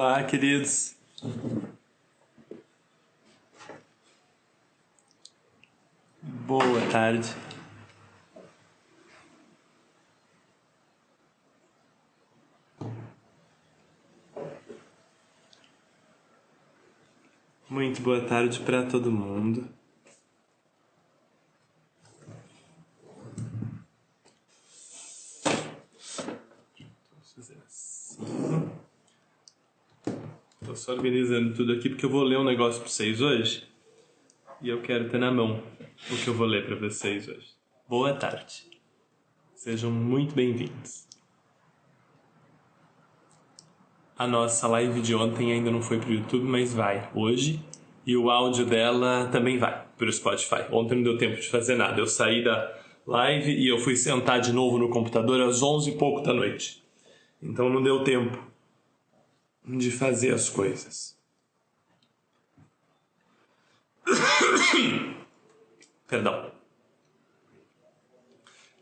Olá, queridos. Boa tarde. Muito boa tarde para todo mundo. Vou fazer assim. Estou só organizando tudo aqui porque eu vou ler um negócio para vocês hoje e eu quero ter na mão o que eu vou ler para vocês hoje. Boa tarde. Sejam muito bem-vindos. A nossa live de ontem ainda não foi para o YouTube, mas vai hoje. E o áudio dela também vai para o Spotify. Ontem não deu tempo de fazer nada. Eu saí da live e eu fui sentar de novo no computador às 11 e pouco da noite. Então não deu tempo de fazer as coisas. Perdão.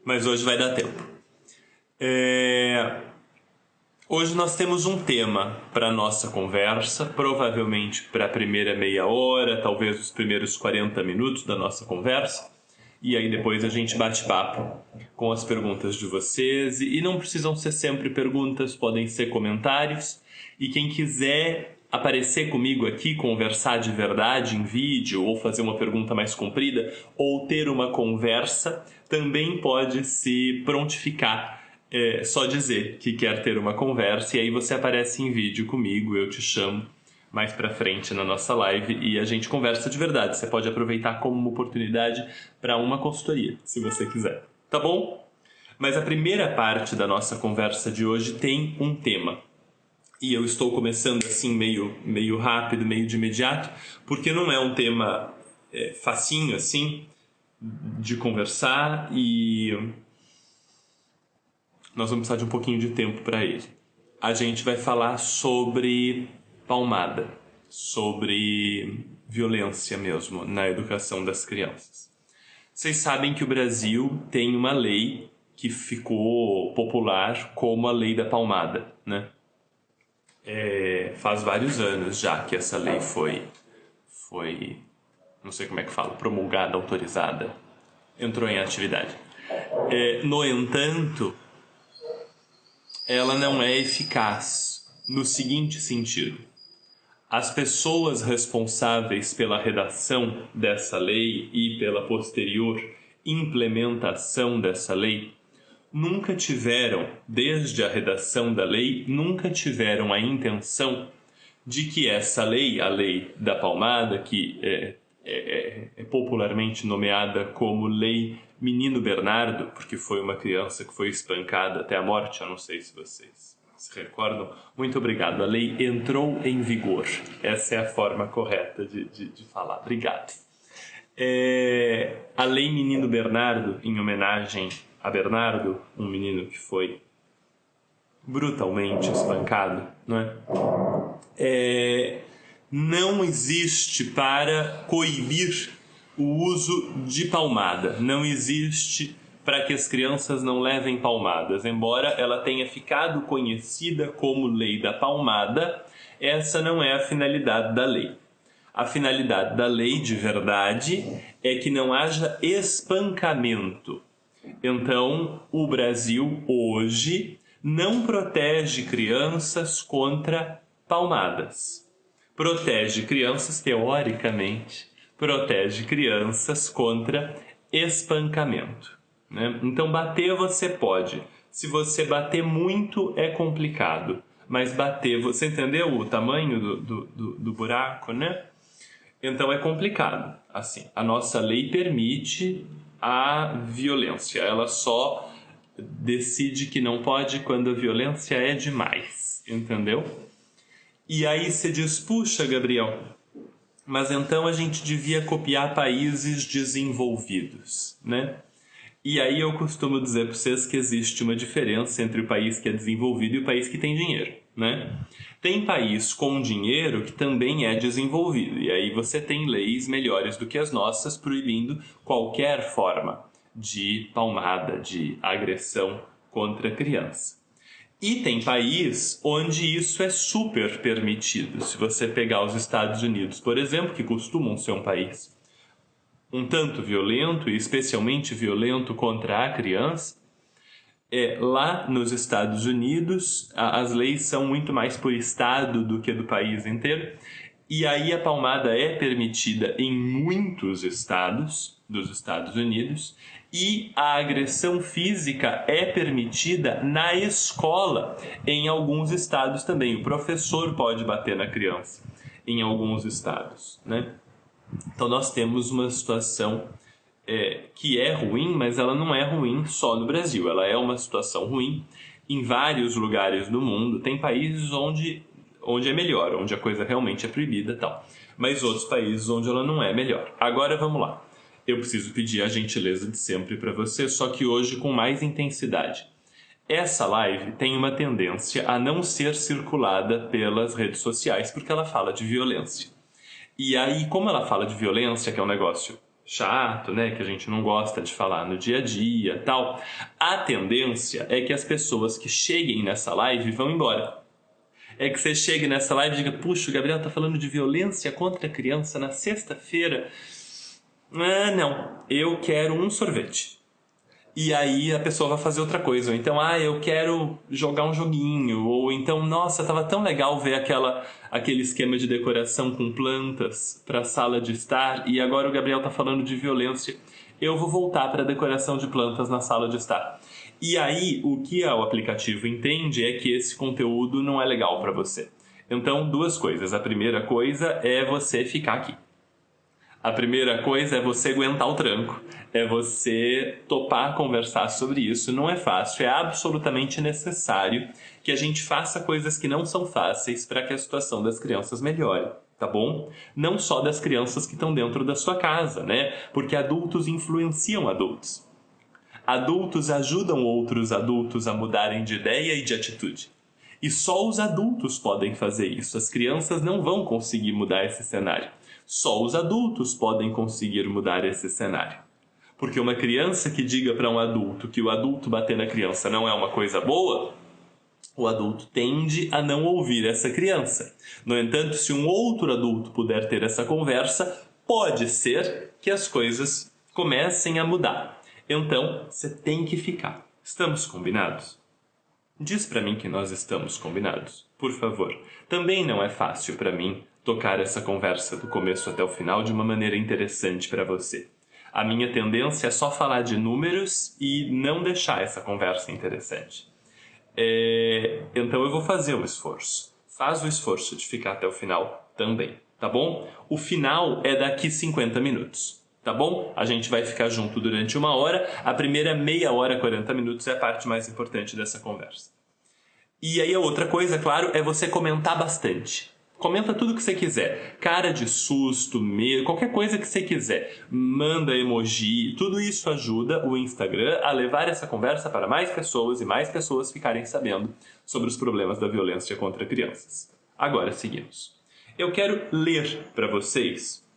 Mas hoje vai dar tempo. Hoje nós temos um tema para a nossa conversa, provavelmente para a primeira meia hora, talvez os primeiros 40 minutos da nossa conversa. E aí depois a gente bate papo com as perguntas de vocês. E não precisam ser sempre perguntas, podem ser comentários. E quem quiser aparecer comigo aqui, conversar de verdade em vídeo, ou fazer uma pergunta mais comprida, ou ter uma conversa, também pode se prontificar. Só dizer que quer ter uma conversa e aí você aparece em vídeo comigo, eu te chamo mais pra frente na nossa live e a gente conversa de verdade. Você pode aproveitar como uma oportunidade para uma consultoria, se você quiser. Tá bom? Mas a primeira parte da nossa conversa de hoje tem um tema. E eu estou começando assim meio rápido, meio de imediato, porque não é um tema facinho assim de conversar e nós vamos precisar de um pouquinho de tempo para ele. A gente vai falar sobre palmada, sobre violência mesmo na educação das crianças. Vocês sabem que o Brasil tem uma lei que ficou popular como a lei da palmada, né? Faz vários anos já que essa lei foi, não sei como é que fala, promulgada, autorizada, entrou em atividade. No entanto, ela não é eficaz no seguinte sentido. As pessoas responsáveis pela redação dessa lei e pela posterior implementação dessa lei nunca tiveram, desde a redação da lei, nunca tiveram a intenção de que essa lei, a lei da palmada, que é popularmente nomeada como Lei Menino Bernardo, porque foi uma criança que foi espancada até a morte, eu não sei se vocês se recordam. Muito obrigado. A lei entrou em vigor. Essa é a forma correta de falar. Obrigado. A Lei Menino Bernardo, em homenagem a Bernardo, um menino que foi brutalmente espancado, não é? Não existe para coibir o uso de palmada. Não existe para que as crianças não levem palmadas. Embora ela tenha ficado conhecida como Lei da Palmada, essa não é a finalidade da lei. A finalidade da lei, de verdade, é que não haja espancamento. Então, o Brasil, hoje, não protege crianças contra palmadas. Protege crianças, teoricamente, protege crianças contra espancamento, né? Então, bater você pode. Se você bater muito, é complicado. Mas bater, você entendeu o tamanho do buraco, né? Então, é complicado. Assim, a nossa lei permite a violência. Ela só decide que não pode quando a violência é demais. Entendeu? E aí você diz, puxa, Gabriel, mas então a gente devia copiar países desenvolvidos, né? E aí eu costumo dizer para vocês que existe uma diferença entre o país que é desenvolvido e o país que tem dinheiro, né? Tem país com dinheiro que também é desenvolvido, e aí você tem leis melhores do que as nossas proibindo qualquer forma de palmada, de agressão contra a criança. E tem país onde isso é super permitido. Se você pegar os Estados Unidos, por exemplo, que costumam ser um país um tanto violento, e especialmente violento contra a criança, lá nos Estados Unidos as leis são muito mais por estado do que do país inteiro, e aí a palmada é permitida em muitos estados dos Estados Unidos, e a agressão física é permitida na escola em alguns estados também. O professor pode bater na criança em alguns estados, né? Então nós temos uma situação que é ruim, mas ela não é ruim só no Brasil. Ela é uma situação ruim em vários lugares do mundo. Tem países onde é melhor, onde a coisa realmente é proibida e tal. Mas outros países onde ela não é melhor. Agora vamos lá. Eu preciso pedir a gentileza de sempre para você, só que hoje com mais intensidade. Essa live tem uma tendência a não ser circulada pelas redes sociais porque ela fala de violência. E aí, como ela fala de violência, que é um negócio chato, né, que a gente não gosta de falar no dia a dia e tal, a tendência é que as pessoas que cheguem nessa live vão embora. É que você chegue nessa live e diga, puxa, o Gabriel tá falando de violência contra a criança na sexta-feira. Ah, não, eu quero um sorvete. E aí a pessoa vai fazer outra coisa. Ou então, eu quero jogar um joguinho. Ou então, nossa, tava tão legal ver aquele esquema de decoração com plantas para a sala de estar. E agora o Gabriel tá falando de violência. Eu vou voltar para a decoração de plantas na sala de estar. E aí, o que o aplicativo entende é que esse conteúdo não é legal para você. Então, duas coisas. A primeira coisa é você ficar aqui. A primeira coisa é você aguentar o tranco, é você topar conversar sobre isso. Não é fácil, é absolutamente necessário que a gente faça coisas que não são fáceis para que a situação das crianças melhore, tá bom? Não só das crianças que estão dentro da sua casa, né? Porque adultos influenciam adultos. Adultos ajudam outros adultos a mudarem de ideia e de atitude. E só os adultos podem fazer isso. As crianças não vão conseguir mudar esse cenário. Só os adultos podem conseguir mudar esse cenário. Porque uma criança que diga para um adulto que o adulto bater na criança não é uma coisa boa, o adulto tende a não ouvir essa criança. No entanto, se um outro adulto puder ter essa conversa, pode ser que as coisas comecem a mudar. Então, você tem que ficar. Estamos combinados? Diz para mim que nós estamos combinados, por favor. Também não é fácil para mim tocar essa conversa do começo até o final de uma maneira interessante para você. A minha tendência é só falar de números e não deixar essa conversa interessante. Então eu vou fazer o esforço. Faz o esforço de ficar até o final também, tá bom? O final é daqui 50 minutos. Tá bom? A gente vai ficar junto durante 1 hora. A primeira meia hora, 40 minutos, é a parte mais importante dessa conversa. E aí a outra coisa, claro, é você comentar bastante. Comenta tudo que você quiser. Cara de susto, medo, qualquer coisa que você quiser. Manda emoji. Tudo isso ajuda o Instagram a levar essa conversa para mais pessoas e mais pessoas ficarem sabendo sobre os problemas da violência contra crianças. Agora seguimos. Eu quero ler para vocês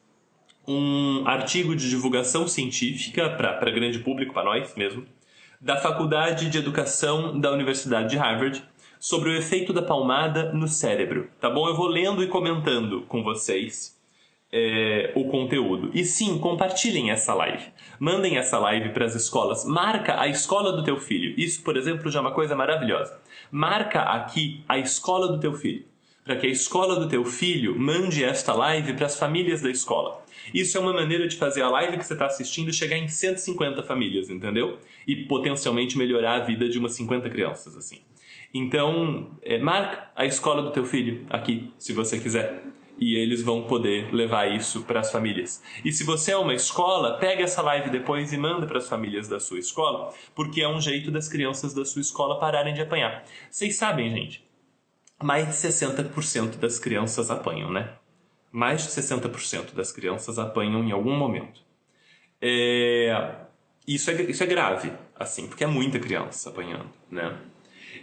um artigo de divulgação científica para grande público, para nós mesmo, da Faculdade de Educação da Universidade de Harvard, sobre o efeito da palmada no cérebro, tá bom? Eu vou lendo e comentando com vocês o conteúdo. E sim, compartilhem essa live. Mandem essa live para as escolas. Marca a escola do teu filho. Isso, por exemplo, já é uma coisa maravilhosa. Marca aqui a escola do teu filho, para que a escola do teu filho mande esta live para as famílias da escola. Isso é uma maneira de fazer a live que você está assistindo chegar em 150 famílias, entendeu? E potencialmente melhorar a vida de umas 50 crianças, assim. Então, marca a escola do teu filho aqui, se você quiser. E eles vão poder levar isso para as famílias. E se você é uma escola, pega essa live depois e manda para as famílias da sua escola, porque é um jeito das crianças da sua escola pararem de apanhar. Vocês sabem, gente, mais de 60% das crianças apanham, né? Mais de 60% das crianças apanham em algum momento. Isso é grave, assim, porque é muita criança apanhando, né?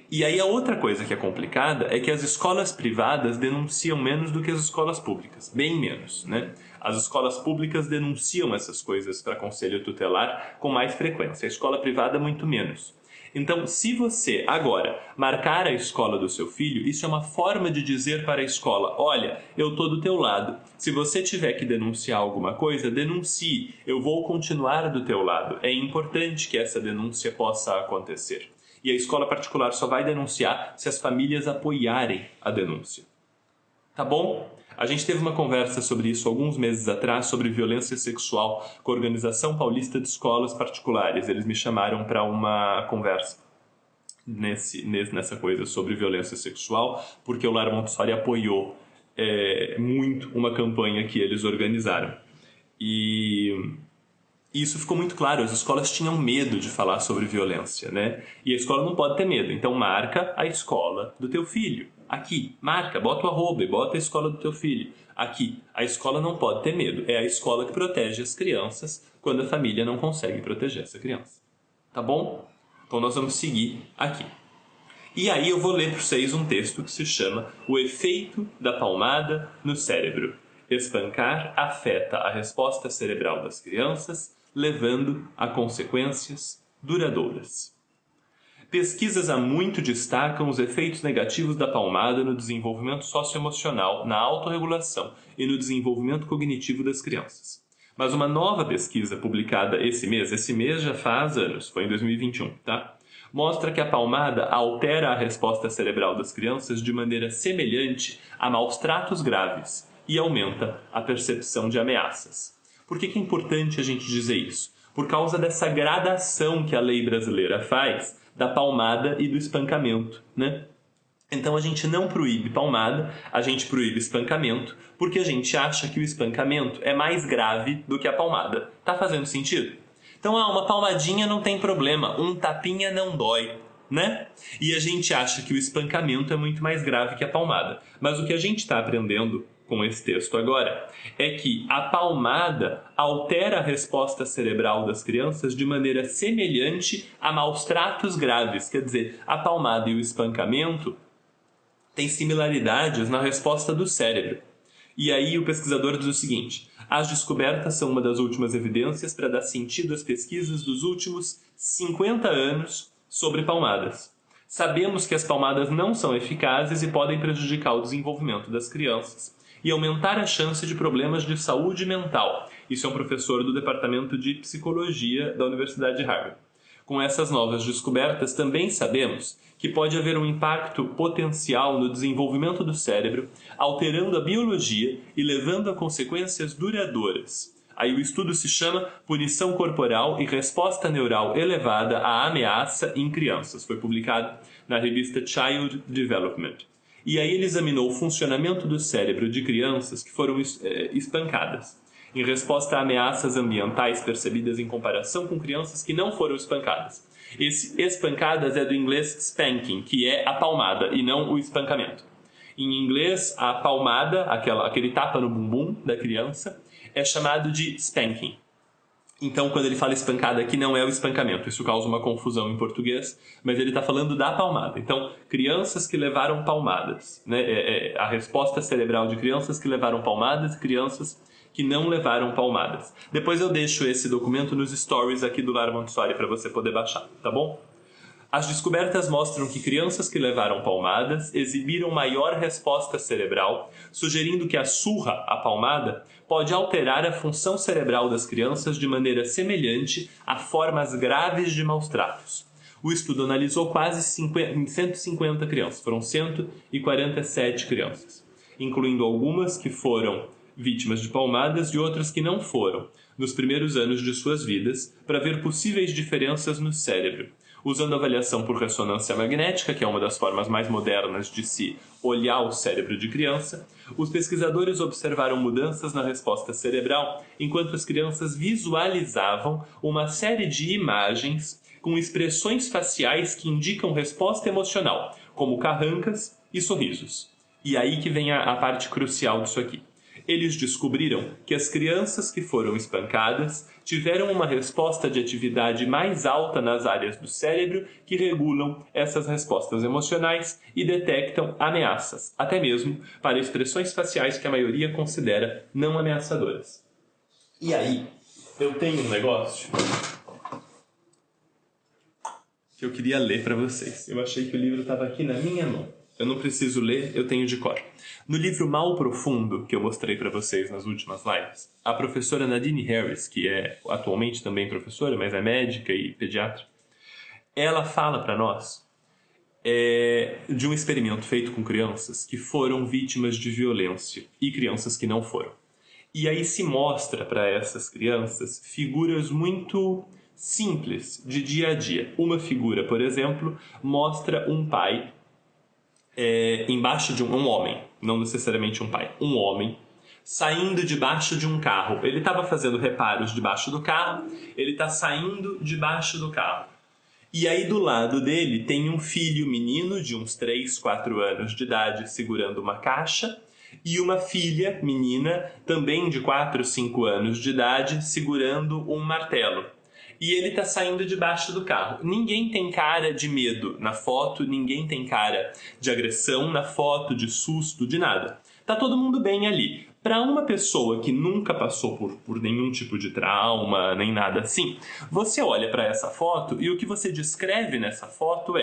E aí a outra coisa que é complicada é que as escolas privadas denunciam menos do que as escolas públicas. Bem menos, né? As escolas públicas denunciam essas coisas para conselho tutelar com mais frequência. A escola privada, muito menos. Então, se você agora marcar a escola do seu filho, isso é uma forma de dizer para a escola: olha, eu estou do teu lado. Se você tiver que denunciar alguma coisa, denuncie. Eu vou continuar do teu lado. É importante que essa denúncia possa acontecer. E a escola particular só vai denunciar se as famílias apoiarem a denúncia. Tá bom? A gente teve uma conversa sobre isso alguns meses atrás, sobre violência sexual, com a Organização Paulista de Escolas Particulares. Eles me chamaram para uma conversa nessa coisa sobre violência sexual, porque o Lar Montessori apoiou muito uma campanha que eles organizaram. E isso ficou muito claro, as escolas tinham medo de falar sobre violência, né? E a escola não pode ter medo, então marca a escola do teu filho. Aqui, marca, bota o arroba e bota a escola do teu filho. Aqui, a escola não pode ter medo, é a escola que protege as crianças quando a família não consegue proteger essa criança. Tá bom? Então nós vamos seguir aqui. E aí eu vou ler para vocês um texto que se chama O Efeito da Palmada no Cérebro. Espancar afeta a resposta cerebral das crianças, levando a consequências duradouras. Pesquisas há muito destacam os efeitos negativos da palmada no desenvolvimento socioemocional, na autorregulação e no desenvolvimento cognitivo das crianças. Mas uma nova pesquisa publicada esse mês já faz anos, foi em 2021, tá? Mostra que a palmada altera a resposta cerebral das crianças de maneira semelhante a maus tratos graves e aumenta a percepção de ameaças. Por que é importante a gente dizer isso? Por causa dessa gradação que a lei brasileira faz da palmada e do espancamento, né? Então a gente não proíbe palmada, a gente proíbe espancamento, porque a gente acha que o espancamento é mais grave do que a palmada. Tá fazendo sentido? Então, uma palmadinha não tem problema, um tapinha não dói, né? E a gente acha que o espancamento é muito mais grave que a palmada. Mas o que a gente está aprendendo com esse texto agora é que a palmada altera a resposta cerebral das crianças de maneira semelhante a maus tratos graves. Quer dizer, a palmada e o espancamento têm similaridades na resposta do cérebro. E aí o pesquisador diz o seguinte: as descobertas são uma das últimas evidências para dar sentido às pesquisas dos últimos 50 anos sobre palmadas. Sabemos que as palmadas não são eficazes e podem prejudicar o desenvolvimento das crianças e aumentar a chance de problemas de saúde mental. Isso é um professor do Departamento de Psicologia da Universidade de Harvard. Com essas novas descobertas, também sabemos que pode haver um impacto potencial no desenvolvimento do cérebro, alterando a biologia e levando a consequências duradouras. Aí o estudo se chama Punição Corporal e Resposta Neural Elevada à Ameaça em Crianças. Foi publicado na revista Child Development. E aí ele examinou o funcionamento do cérebro de crianças que foram espancadas, em resposta a ameaças ambientais percebidas em comparação com crianças que não foram espancadas. Esse espancadas é do inglês spanking, que é a palmada e não o espancamento. Em inglês, a palmada, aquele tapa no bumbum da criança, é chamado de spanking. Então, quando ele fala espancada aqui, não é o espancamento. Isso causa uma confusão em português, mas ele está falando da palmada. Então, crianças que levaram palmadas, né? A resposta cerebral de crianças que levaram palmadas e crianças que não levaram palmadas. Depois eu deixo esse documento nos stories aqui do Lar Montessori para você poder baixar, tá bom? As descobertas mostram que crianças que levaram palmadas exibiram maior resposta cerebral, sugerindo que a surra, a palmada, pode alterar a função cerebral das crianças de maneira semelhante a formas graves de maus tratos. O estudo analisou quase 150 crianças, foram 147 crianças, incluindo algumas que foram vítimas de palmadas e outras que não foram, nos primeiros anos de suas vidas, para ver possíveis diferenças no cérebro. Usando avaliação por ressonância magnética, que é uma das formas mais modernas de se olhar o cérebro de criança, os pesquisadores observaram mudanças na resposta cerebral enquanto as crianças visualizavam uma série de imagens com expressões faciais que indicam resposta emocional, como carrancas e sorrisos. E aí que vem a parte crucial disso aqui. Eles descobriram que as crianças que foram espancadas tiveram uma resposta de atividade mais alta nas áreas do cérebro que regulam essas respostas emocionais e detectam ameaças, até mesmo para expressões faciais que a maioria considera não ameaçadoras. E aí, eu tenho um negócio que eu queria ler para vocês. Eu achei que o livro estava aqui na minha mão. Eu não preciso ler, eu tenho de cor. No livro Mal Profundo, que eu mostrei para vocês nas últimas lives, a professora Nadine Harris, que é atualmente também professora, mas é médica e pediatra, ela fala para nós de um experimento feito com crianças que foram vítimas de violência e crianças que não foram. E aí se mostra para essas crianças figuras muito simples de dia a dia. Uma figura, por exemplo, mostra um pai embaixo de um homem, não necessariamente um pai, um homem, saindo debaixo de um carro. Ele estava fazendo reparos debaixo do carro, ele está saindo debaixo do carro. E aí do lado dele tem um filho menino de uns 3, 4 anos de idade segurando uma caixa e uma filha menina também de 4, 5 anos de idade segurando um martelo. E ele está saindo debaixo do carro. Ninguém tem cara de medo na foto, ninguém tem cara de agressão na foto, de susto, de nada. Tá todo mundo bem ali. Para uma pessoa que nunca passou por nenhum tipo de trauma, nem nada assim, você olha para essa foto e o que você descreve nessa foto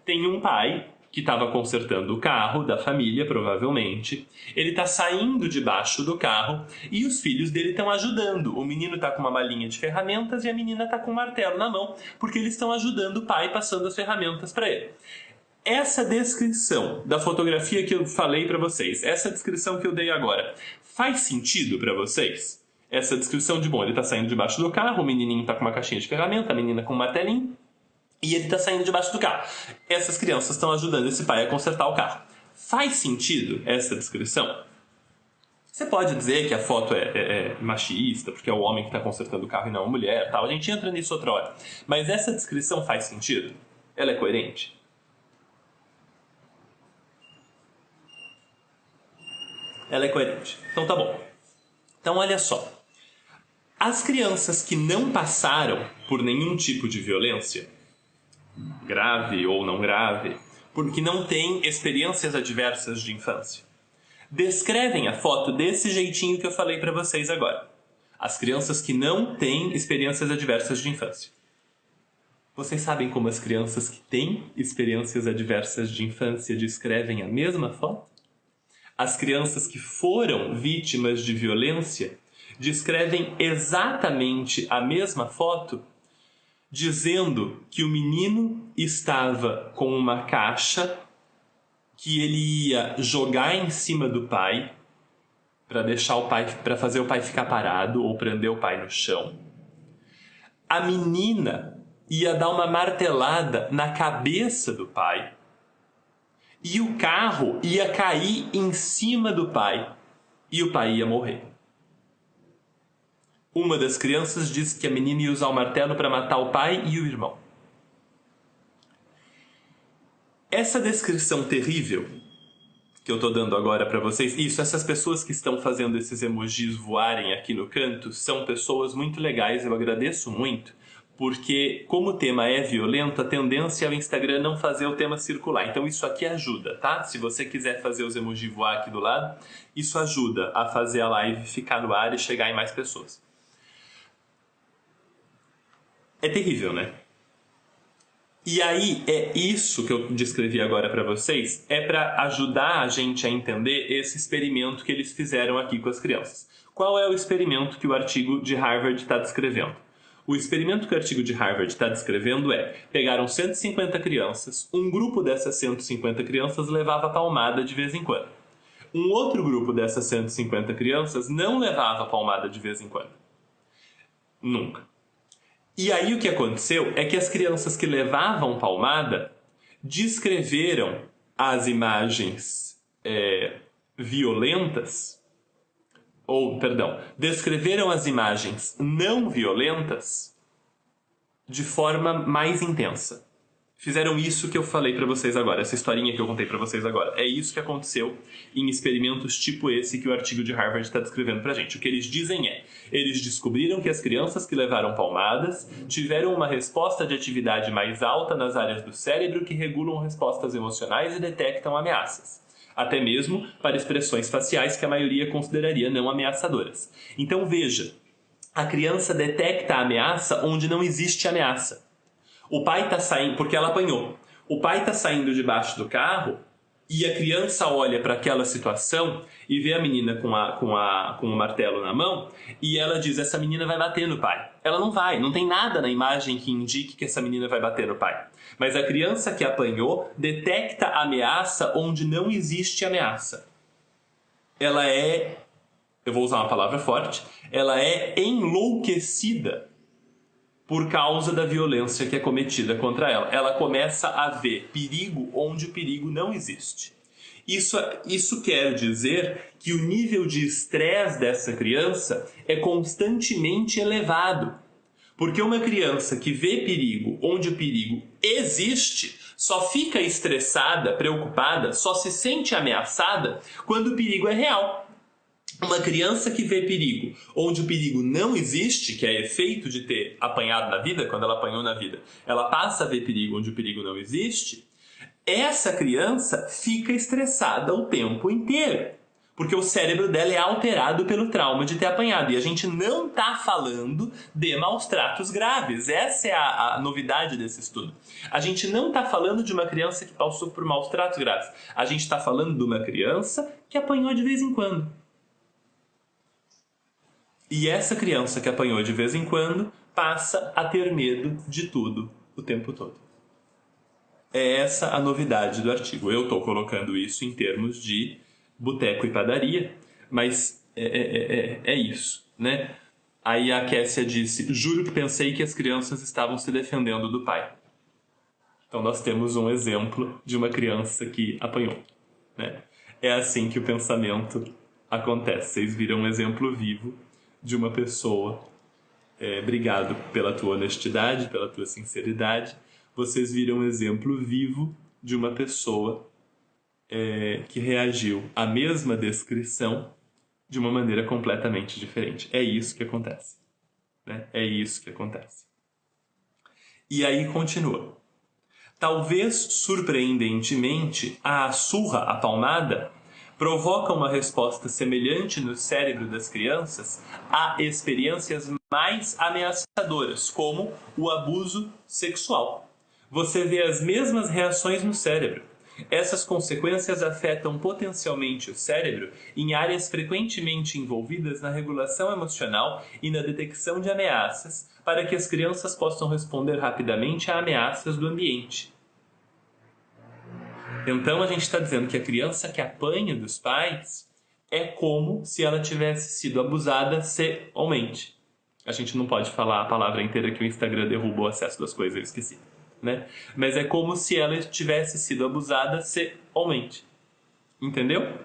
tem um pai que estava consertando o carro da família, provavelmente. Ele está saindo debaixo do carro e os filhos dele estão ajudando. O menino está com uma malinha de ferramentas e a menina está com um martelo na mão, porque eles estão ajudando o pai, passando as ferramentas para ele. Essa descrição da fotografia que eu falei para vocês, essa descrição que eu dei agora, faz sentido para vocês? Essa descrição de, ele está saindo debaixo do carro, o menininho está com uma caixinha de ferramenta, a menina com um martelinho, e ele está saindo debaixo do carro. Essas crianças estão ajudando esse pai a consertar o carro. Faz sentido essa descrição? Você pode dizer que a foto é machista, porque é o homem que está consertando o carro e não a mulher, tal. A gente entra nisso outra hora. Mas essa descrição faz sentido? Ela é coerente? Ela é coerente. Então tá bom. Então olha só. As crianças que não passaram por nenhum tipo de violência, grave ou não grave, porque não têm experiências adversas de infância, descrevem a foto desse jeitinho que eu falei para vocês agora. As crianças que não têm experiências adversas de infância. Vocês sabem como as crianças que têm experiências adversas de infância descrevem a mesma foto? As crianças que foram vítimas de violência descrevem exatamente a mesma foto, dizendo que o menino estava com uma caixa que ele ia jogar em cima do pai para fazer o pai ficar parado ou prender o pai no chão. A menina ia dar uma martelada na cabeça do pai e o carro ia cair em cima do pai e o pai ia morrer. Uma das crianças disse que a menina ia usar o martelo para matar o pai e o irmão. Essa descrição terrível que eu estou dando agora para vocês, essas pessoas que estão fazendo esses emojis voarem aqui no canto são pessoas muito legais, eu agradeço muito, porque como o tema é violento, a tendência é o Instagram não fazer o tema circular. Então isso aqui ajuda, tá? Se você quiser fazer os emojis voar aqui do lado, isso ajuda a fazer a live ficar no ar e chegar em mais pessoas. É terrível, né? E aí, isso que eu descrevi agora para vocês, para ajudar a gente a entender esse experimento que eles fizeram aqui com as crianças. Qual é o experimento que o artigo de Harvard está descrevendo? O experimento que o artigo de Harvard está descrevendo pegaram 150 crianças, um grupo dessas 150 crianças levava palmada de vez em quando. Um outro grupo dessas 150 crianças não levava palmada de vez em quando. Nunca. E aí o que aconteceu é que as crianças que levavam palmada descreveram as imagens violentas, descreveram as imagens não violentas de forma mais intensa. Fizeram isso que eu falei para vocês agora, essa historinha que eu contei para vocês agora. É isso que aconteceu em experimentos tipo esse que o artigo de Harvard está descrevendo pra gente. O que eles dizem eles descobriram que as crianças que levaram palmadas tiveram uma resposta de atividade mais alta nas áreas do cérebro que regulam respostas emocionais e detectam ameaças. Até mesmo para expressões faciais que a maioria consideraria não ameaçadoras. Então veja, a criança detecta a ameaça onde não existe ameaça. O pai tá saindo, porque ela apanhou. O pai tá saindo debaixo do carro e a criança olha para aquela situação e vê a menina com o martelo na mão e ela diz, essa menina vai bater no pai. Ela não vai, não tem nada na imagem que indique que essa menina vai bater no pai. Mas a criança que apanhou detecta ameaça onde não existe ameaça. Ela é, eu vou usar uma palavra forte, ela é enlouquecida por causa da violência que é cometida contra ela. Ela começa a ver perigo onde o perigo não existe. Isso quer dizer que o nível de estresse dessa criança é constantemente elevado. Porque uma criança que vê perigo onde o perigo existe só fica estressada, preocupada, só se sente ameaçada quando o perigo é real. Uma criança que vê perigo onde o perigo não existe, que é efeito de ter apanhado na vida, quando ela apanhou na vida, ela passa a ver perigo onde o perigo não existe, essa criança fica estressada o tempo inteiro. Porque o cérebro dela é alterado pelo trauma de ter apanhado. E a gente não está falando de maus tratos graves. Essa é a novidade desse estudo. A gente não está falando de uma criança que passou por maus tratos graves. A gente está falando de uma criança que apanhou de vez em quando. E essa criança que apanhou de vez em quando passa a ter medo de tudo o tempo todo. É essa a novidade do artigo. Eu estou colocando isso em termos de boteco e padaria, mas é isso, né? Aí a Kessia disse, juro que pensei que as crianças estavam se defendendo do pai. Então nós temos um exemplo de uma criança que apanhou, né? É assim que o pensamento acontece. Vocês viram um exemplo vivo de uma pessoa. Obrigado pela tua honestidade, pela tua sinceridade. Vocês viram um exemplo vivo de uma pessoa que reagiu à mesma descrição de uma maneira completamente diferente. É isso que acontece, né? É isso que acontece. E aí continua. Talvez, surpreendentemente, a surra, a palmada, provoca uma resposta semelhante no cérebro das crianças a experiências mais ameaçadoras, como o abuso sexual. Você vê as mesmas reações no cérebro. Essas consequências afetam potencialmente o cérebro em áreas frequentemente envolvidas na regulação emocional e na detecção de ameaças, para que as crianças possam responder rapidamente a ameaças do ambiente. Então a gente está dizendo que a criança que apanha dos pais é como se ela tivesse sido abusada sexualmente. A gente não pode falar a palavra inteira que o Instagram derruba o acesso das coisas, eu esqueci. Né? Mas é como se ela tivesse sido abusada sexualmente. Entendeu?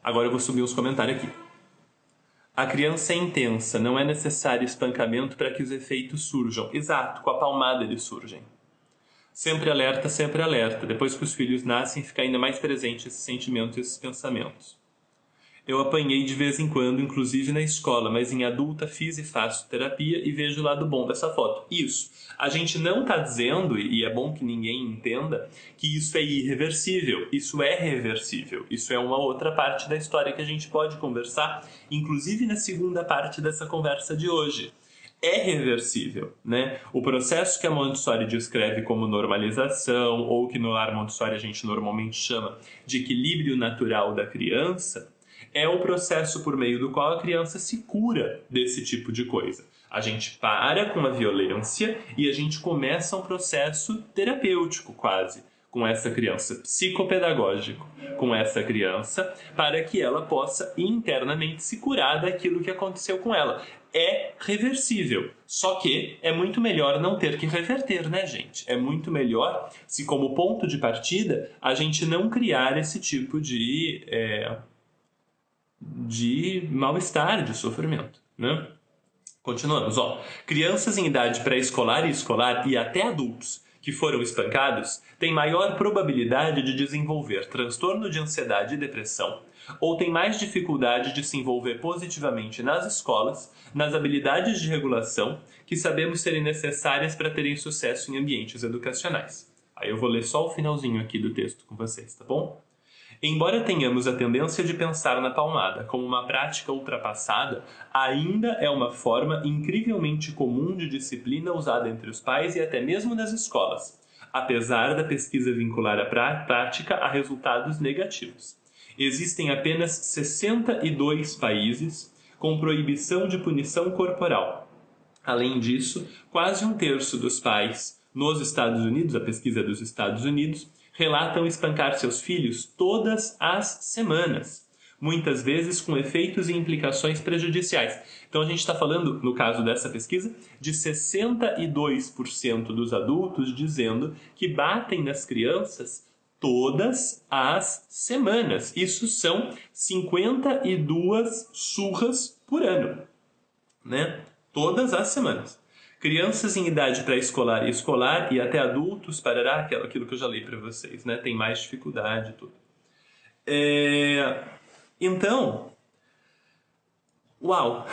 Agora eu vou subir os comentários aqui. A criança é intensa, não é necessário espancamento para que os efeitos surjam. Exato, com a palmada eles surgem. Sempre alerta, sempre alerta. Depois que os filhos nascem, fica ainda mais presente esse sentimento e esses pensamentos. Eu apanhei de vez em quando, inclusive na escola, mas em adulta fiz e faço terapia e vejo o lado bom dessa foto. Isso. A gente não está dizendo, e é bom que ninguém entenda, que isso é irreversível. Isso é reversível. Isso é uma outra parte da história que a gente pode conversar, inclusive na segunda parte dessa conversa de hoje. É reversível, né? O processo que a Montessori descreve como normalização, ou que no lar Montessori a gente normalmente chama de equilíbrio natural da criança, é o processo por meio do qual a criança se cura desse tipo de coisa. A gente para com a violência e a gente começa um processo terapêutico quase com essa criança, psicopedagógico com essa criança, para que ela possa internamente se curar daquilo que aconteceu com ela. É reversível, só que é muito melhor não ter que reverter, né, gente? É muito melhor se, como ponto de partida, a gente não criar esse tipo de mal-estar, de sofrimento, né? Continuamos, ó. Crianças em idade pré-escolar e escolar e até adultos que foram espancados têm maior probabilidade de desenvolver transtorno de ansiedade e depressão, ou têm mais dificuldade de se envolver positivamente nas escolas, nas habilidades de regulação que sabemos serem necessárias para terem sucesso em ambientes educacionais. Aí eu vou ler só o finalzinho aqui do texto com vocês, tá bom? Embora tenhamos a tendência de pensar na palmada como uma prática ultrapassada, ainda é uma forma incrivelmente comum de disciplina usada entre os pais e até mesmo nas escolas, apesar da pesquisa vincular a prática a resultados negativos. Existem apenas 62 países com proibição de punição corporal. Além disso, quase um terço dos pais nos Estados Unidos, a pesquisa dos Estados Unidos, relatam espancar seus filhos todas as semanas, muitas vezes com efeitos e implicações prejudiciais. Então a gente está falando, no caso dessa pesquisa, de 62% dos adultos dizendo que batem nas crianças todas as semanas. Isso são 52 surras por ano, né? Todas as semanas. Crianças em idade pré-escolar e escolar e até adultos, parará, aquilo que eu já li para vocês, né? Tem mais dificuldade e tudo. Então, uau,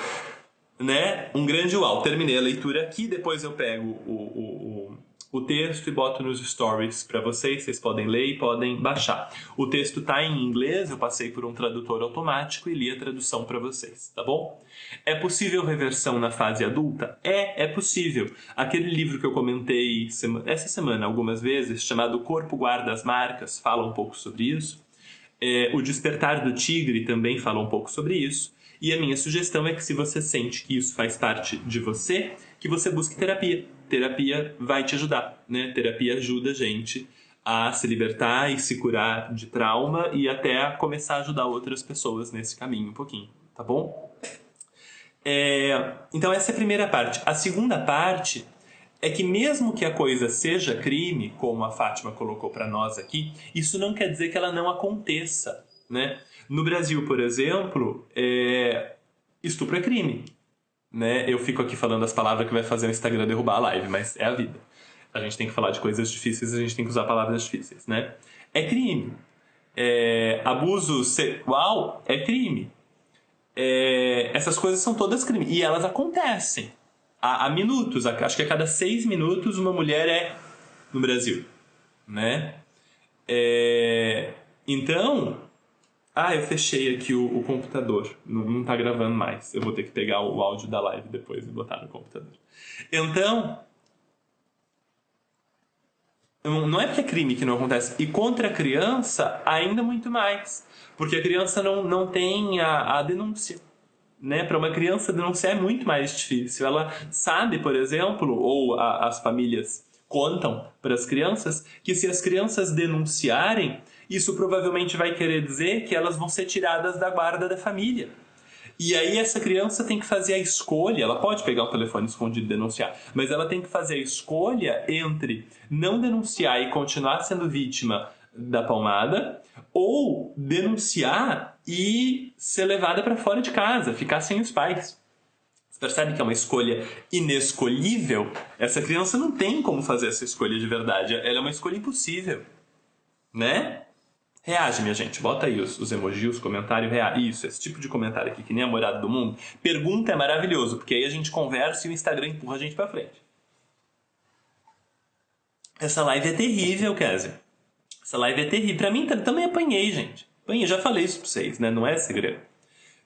né? Um grande uau. Terminei a leitura aqui, depois eu pego o texto e boto nos stories para vocês podem ler e podem baixar. O texto está em inglês, eu passei por um tradutor automático e li a tradução para vocês, tá bom? É possível reversão na fase adulta? É possível. Aquele livro que eu comentei essa semana algumas vezes, chamado Corpo Guarda as Marcas, fala um pouco sobre isso. O Despertar do Tigre também fala um pouco sobre isso. E a minha sugestão é que se você sente que isso faz parte de você, que você busque terapia. Terapia vai te ajudar, né? Terapia ajuda a gente a se libertar e se curar de trauma e até a começar a ajudar outras pessoas nesse caminho um pouquinho, tá bom? Então essa é a primeira parte. A segunda parte é que mesmo que a coisa seja crime, como a Fátima colocou para nós aqui, isso não quer dizer que ela não aconteça, né? No Brasil, por exemplo, estupro é crime. Né? Eu fico aqui falando as palavras que vai fazer o Instagram derrubar a live, mas é a vida. A gente tem que falar de coisas difíceis, a gente tem que usar palavras difíceis, né? É crime. Abuso sexual é crime. Essas coisas são todas crime. E elas acontecem há minutos. Acho que a cada 6 minutos uma mulher no Brasil, né? Então... eu fechei aqui o computador. Não tá gravando mais. Eu vou ter que pegar o áudio da live depois e botar no computador. Então, não é porque é crime que não acontece. E contra a criança, ainda muito mais. Porque a criança não tem a denúncia. Né? Para uma criança denunciar é muito mais difícil. Ela sabe, por exemplo, ou as famílias contam para as crianças, que se as crianças denunciarem, isso provavelmente vai querer dizer que elas vão ser tiradas da guarda da família. E aí essa criança tem que fazer a escolha, ela pode pegar o telefone escondido e denunciar, mas ela tem que fazer a escolha entre não denunciar e continuar sendo vítima da palmada, ou denunciar e ser levada para fora de casa, ficar sem os pais. Você percebe que é uma escolha inescolhível? Essa criança não tem como fazer essa escolha de verdade, ela é uma escolha impossível, né? Reage, minha gente. Bota aí os emojis, os comentários. Isso, esse tipo de comentário aqui, que nem a morada do mundo. Pergunta é maravilhoso, porque aí a gente conversa e o Instagram empurra a gente pra frente. Essa live é terrível, Kézia. Essa live é terrível. Pra mim, também apanhei, gente. Apanhei, já falei isso pra vocês, né? Não é segredo.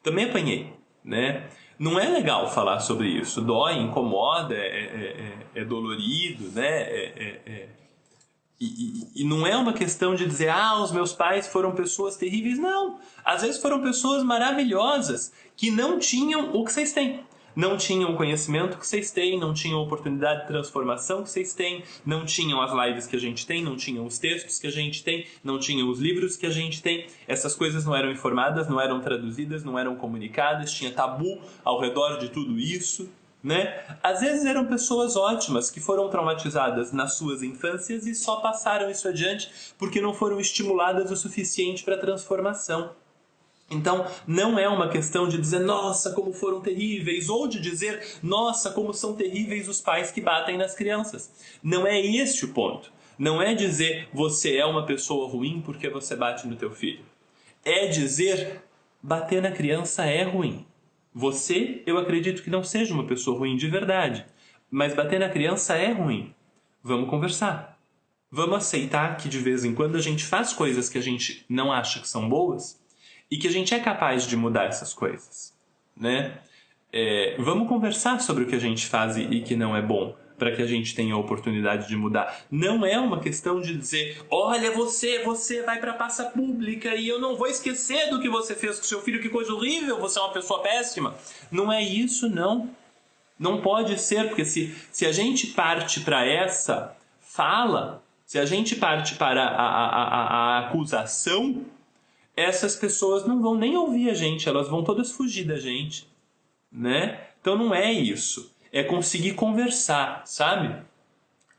Também apanhei, né? Não é legal falar sobre isso. Dói, incomoda, é dolorido, né? E não é uma questão de dizer, os meus pais foram pessoas terríveis. Não, às vezes foram pessoas maravilhosas que não tinham o que vocês têm. Não tinham o conhecimento que vocês têm, não tinham a oportunidade de transformação que vocês têm, não tinham as lives que a gente tem, não tinham os textos que a gente tem, não tinham os livros que a gente tem. Essas coisas não eram informadas, não eram traduzidas, não eram comunicadas, tinha tabu ao redor de tudo isso. Né? Às vezes eram pessoas ótimas que foram traumatizadas nas suas infâncias e só passaram isso adiante porque não foram estimuladas o suficiente para a transformação. Então, não é uma questão de dizer, nossa, como foram terríveis, ou de dizer, nossa, como são terríveis os pais que batem nas crianças. Não é este o ponto. Não é dizer, você é uma pessoa ruim porque você bate no teu filho. É dizer, bater na criança é ruim. Você, eu acredito que não seja uma pessoa ruim de verdade, mas bater na criança é ruim. Vamos conversar. Vamos aceitar que de vez em quando a gente faz coisas que a gente não acha que são boas e que a gente é capaz de mudar essas coisas, né? Vamos conversar sobre o que a gente faz e que não é bom, para que a gente tenha a oportunidade de mudar. Não é uma questão de dizer, olha, você vai para a praça pública e eu não vou esquecer do que você fez com seu filho, que coisa horrível, você é uma pessoa péssima. Não é isso, não. Não pode ser, porque se a gente parte para essa fala, se a gente parte para a acusação, essas pessoas não vão nem ouvir a gente, elas vão todas fugir da gente, né? Então não é isso. É conseguir conversar, sabe?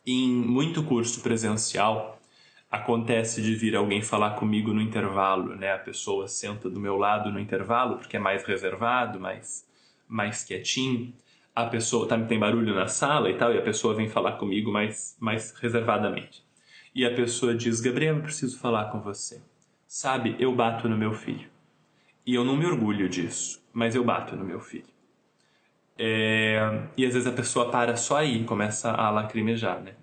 Em muito curso presencial, acontece de vir alguém falar comigo no intervalo, né? A pessoa senta do meu lado no intervalo, porque é mais reservado, mais quietinho. A pessoa tem barulho na sala e tal, e a pessoa vem falar comigo mais reservadamente. E a pessoa diz, Gabriel, eu preciso falar com você. Sabe, eu bato no meu filho. E eu não me orgulho disso, mas eu bato no meu filho. E às vezes a pessoa para só aí, começa a lacrimejar, né?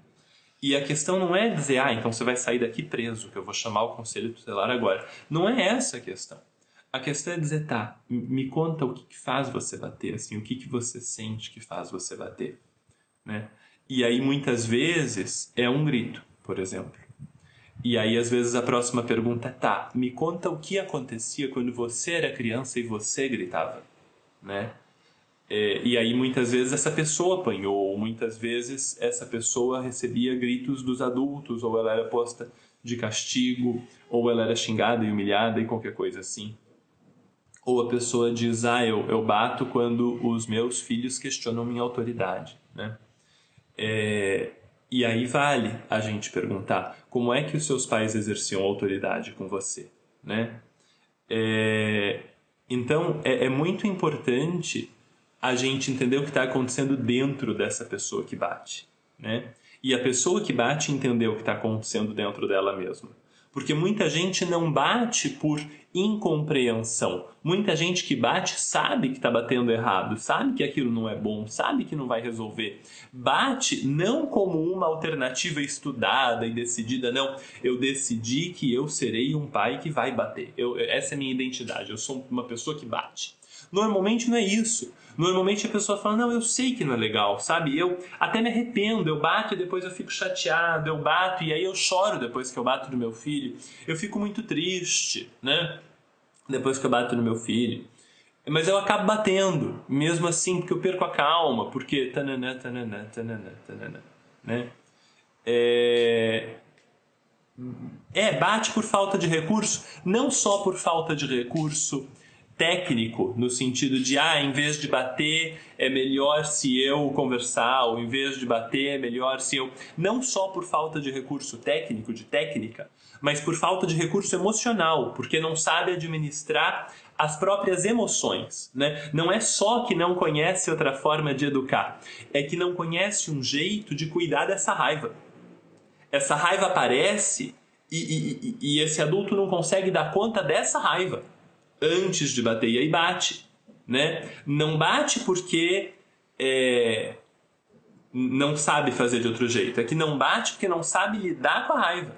E a questão não é dizer, então você vai sair daqui preso, que eu vou chamar o conselho tutelar agora. Não é essa a questão. A questão é dizer, me conta o que faz você bater, assim, o que você sente que faz você bater, né? E aí muitas vezes é um grito, por exemplo. E aí às vezes a próxima pergunta é, me conta o que acontecia quando você era criança e você gritava, né? E aí muitas vezes essa pessoa apanhou, ou muitas vezes essa pessoa recebia gritos dos adultos, ou ela era posta de castigo, ou ela era xingada e humilhada e qualquer coisa assim. Ou a pessoa diz, eu bato quando os meus filhos questionam minha autoridade, né? E aí vale a gente perguntar, como é que os seus pais exerciam autoridade com você, né? Então, é muito importante a gente entender o que está acontecendo dentro dessa pessoa que bate, né? E a pessoa que bate entender o que está acontecendo dentro dela mesma. Porque muita gente não bate por incompreensão. Muita gente que bate sabe que está batendo errado, sabe que aquilo não é bom, sabe que não vai resolver. Bate não como uma alternativa estudada e decidida, não. Eu decidi que eu serei um pai que vai bater. Essa é a minha identidade, eu sou uma pessoa que bate. Normalmente não é isso. Normalmente a pessoa fala, não, eu sei que não é legal, sabe? Eu até me arrependo, eu bato e depois eu fico chateado, eu bato e aí eu choro depois que eu bato no meu filho. Eu fico muito triste, né? Depois que eu bato no meu filho. Mas eu acabo batendo, mesmo assim, porque eu perco a calma, porque tananã, né? Bate por falta de recurso, não só por falta de recurso técnico, no sentido de, em vez de bater, é melhor se eu conversar, ou em vez de bater, é melhor se eu... Não só por falta de recurso técnico, de técnica, mas por falta de recurso emocional, porque não sabe administrar as próprias emoções, né? Não é só que não conhece outra forma de educar, é que não conhece um jeito de cuidar dessa raiva. Essa raiva aparece e esse adulto não consegue dar conta dessa raiva antes de bater, e aí bate, né? Não bate porque não sabe fazer de outro jeito, é que não bate porque não sabe lidar com a raiva.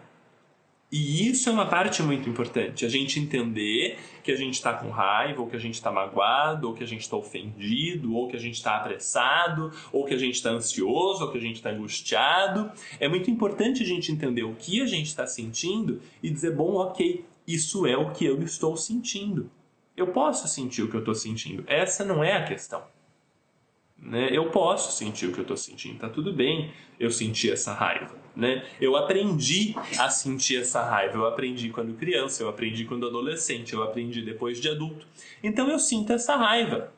E isso é uma parte muito importante, a gente entender que a gente está com raiva, ou que a gente está magoado, ou que a gente está ofendido, ou que a gente está apressado, ou que a gente está ansioso, ou que a gente está angustiado. É muito importante a gente entender o que a gente está sentindo e dizer, bom, ok, isso é o que eu estou sentindo. Eu posso sentir o que eu estou sentindo. Essa não é a questão, né? Eu posso sentir o que eu estou sentindo. Tá tudo bem eu sentir essa raiva, né? Eu aprendi a sentir essa raiva. Eu aprendi quando criança, eu aprendi quando adolescente, eu aprendi depois de adulto. Então eu sinto essa raiva.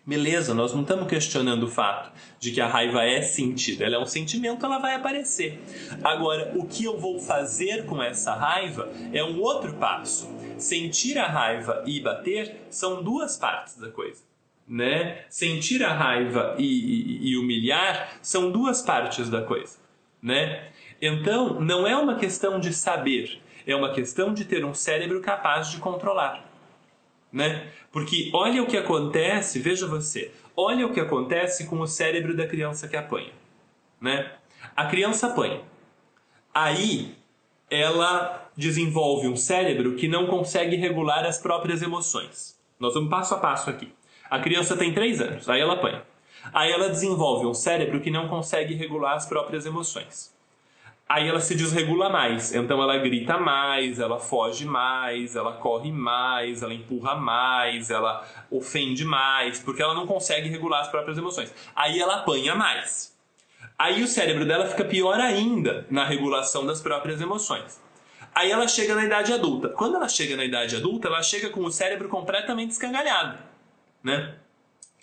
Beleza, nós não estamos questionando o fato de que a raiva é sentida. Ela é um sentimento, ela vai aparecer. Agora, o que eu vou fazer com essa raiva é um outro passo. Sentir a raiva e bater são duas partes da coisa, né? Sentir a raiva e humilhar são duas partes da coisa, né? Então, não é uma questão de saber, é uma questão de ter um cérebro capaz de controlar, né? Porque olha o que acontece, veja você, olha o que acontece com o cérebro da criança que apanha, né? A criança apanha. Aí ela desenvolve um cérebro que não consegue regular as próprias emoções. Nós vamos passo a passo aqui. A criança tem 3 anos, aí ela apanha. Aí ela desenvolve um cérebro que não consegue regular as próprias emoções. Aí ela se desregula mais, então ela grita mais, ela foge mais, ela corre mais, ela empurra mais, ela ofende mais, porque ela não consegue regular as próprias emoções. Aí ela apanha mais. Aí o cérebro dela fica pior ainda na regulação das próprias emoções. Aí ela chega na idade adulta. Quando ela chega na idade adulta, ela chega com o cérebro completamente escangalhado, né?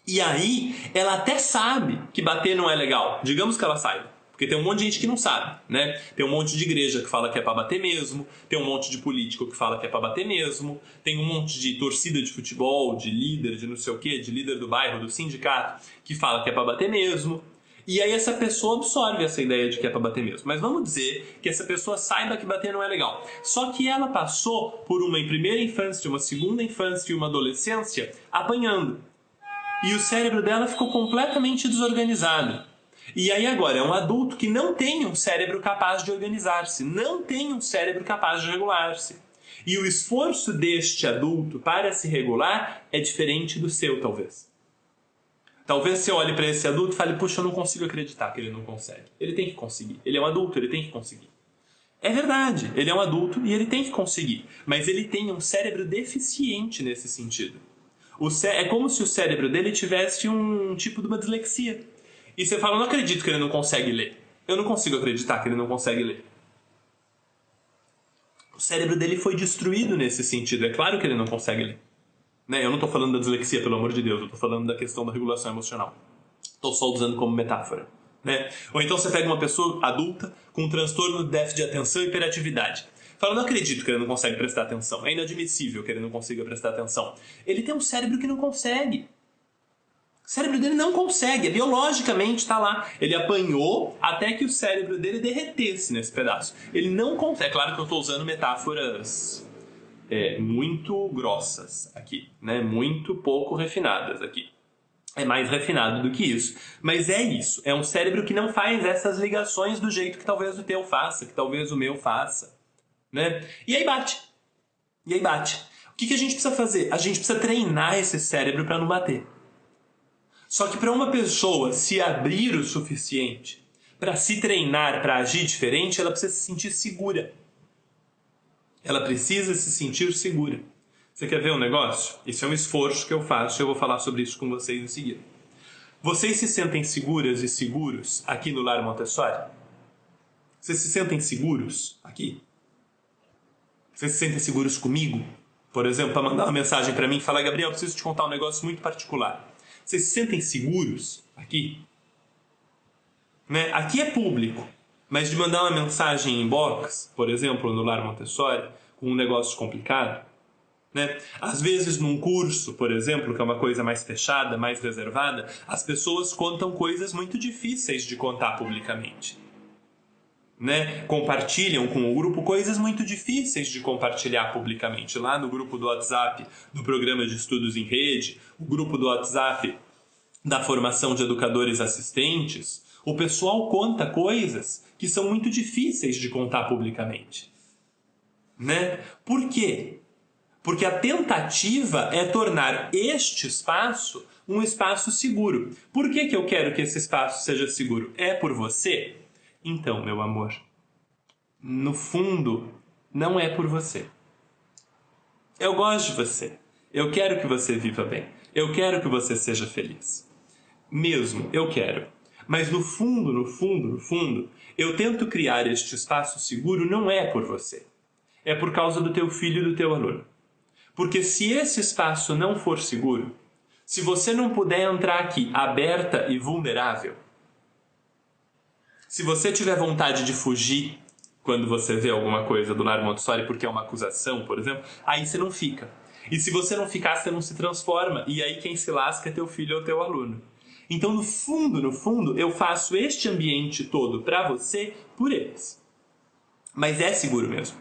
E aí ela até sabe que bater não é legal. Digamos que ela saiba. Porque tem um monte de gente que não sabe, né? Tem um monte de igreja que fala que é pra bater mesmo, tem um monte de político que fala que é pra bater mesmo, tem um monte de torcida de futebol, de líder, de não sei o quê, de líder do bairro, do sindicato, que fala que é pra bater mesmo. E aí essa pessoa absorve essa ideia de que é pra bater mesmo. Mas vamos dizer que essa pessoa saiba que bater não é legal. Só que ela passou por uma primeira infância, uma segunda infância e uma adolescência apanhando. E o cérebro dela ficou completamente desorganizado. E aí agora é um adulto que não tem um cérebro capaz de organizar-se, não tem um cérebro capaz de regular-se. E o esforço deste adulto para se regular é diferente do seu, talvez. Talvez você olhe para esse adulto e fale, puxa, eu não consigo acreditar que ele não consegue. Ele tem que conseguir. Ele é um adulto, ele tem que conseguir. É verdade, ele é um adulto e ele tem que conseguir. Mas ele tem um cérebro deficiente nesse sentido. É como se o cérebro dele tivesse um tipo de uma dislexia. E você fala, eu não acredito que ele não consegue ler. Eu não consigo acreditar que ele não consegue ler. O cérebro dele foi destruído nesse sentido. É claro que ele não consegue ler. Né? Eu não estou falando da dislexia, pelo amor de Deus. Eu estou falando da questão da regulação emocional. Estou só usando como metáfora. Né? Ou então você pega uma pessoa adulta com um transtorno de déficit de atenção e hiperatividade. Fala, não acredito que ele não consegue prestar atenção. É inadmissível que ele não consiga prestar atenção. Ele tem um cérebro que não consegue. O cérebro dele não consegue, biologicamente está lá. Ele apanhou até que o cérebro dele derretesse nesse pedaço. Ele não consegue. É claro que eu estou usando metáforas muito grossas aqui, né? Muito pouco refinadas aqui. É mais refinado do que isso. Mas é isso. É um cérebro que não faz essas ligações do jeito que talvez o teu faça, que talvez o meu faça. Né? E aí bate. O que a gente precisa fazer? A gente precisa treinar esse cérebro para não bater. Só que para uma pessoa se abrir o suficiente para se treinar, para agir diferente, ela precisa se sentir segura. Ela precisa se sentir segura. Você quer ver um negócio? Isso é um esforço que eu faço e eu vou falar sobre isso com vocês em seguida. Vocês se sentem seguras e seguros aqui no Lar Montessori? Vocês se sentem seguros aqui? Vocês se sentem seguros comigo? Por exemplo, para mandar uma mensagem para mim e falar, Gabriel, eu preciso te contar um negócio muito particular. Vocês se sentem seguros aqui? Né? Aqui é público, mas de mandar uma mensagem em inbox, por exemplo, no Lar Montessori, com um negócio complicado, né? Às vezes num curso, por exemplo, que é uma coisa mais fechada, mais reservada, as pessoas contam coisas muito difíceis de contar publicamente. Né? Compartilham com o grupo coisas muito difíceis de compartilhar publicamente. Lá no grupo do WhatsApp do Programa de Estudos em Rede, o grupo do WhatsApp da formação de educadores assistentes, o pessoal conta coisas que são muito difíceis de contar publicamente. Né? Por quê? Porque a tentativa é tornar este espaço um espaço seguro. Por que eu quero que esse espaço seja seguro? É por você? Então, meu amor, no fundo, não é por você. Eu gosto de você. Eu quero que você viva bem. Eu quero que você seja feliz. Mesmo, eu quero. Mas no fundo, eu tento criar este espaço seguro não é por você. É por causa do teu filho e do teu aluno. Porque se esse espaço não for seguro, se você não puder entrar aqui aberta e vulnerável, se você tiver vontade de fugir quando você vê alguma coisa do Lar Montessori porque é uma acusação, por exemplo, aí você não fica. E se você não ficar, você não se transforma. E aí quem se lasca é teu filho ou teu aluno. Então, no fundo, eu faço este ambiente todo para você por eles. Mas é seguro mesmo.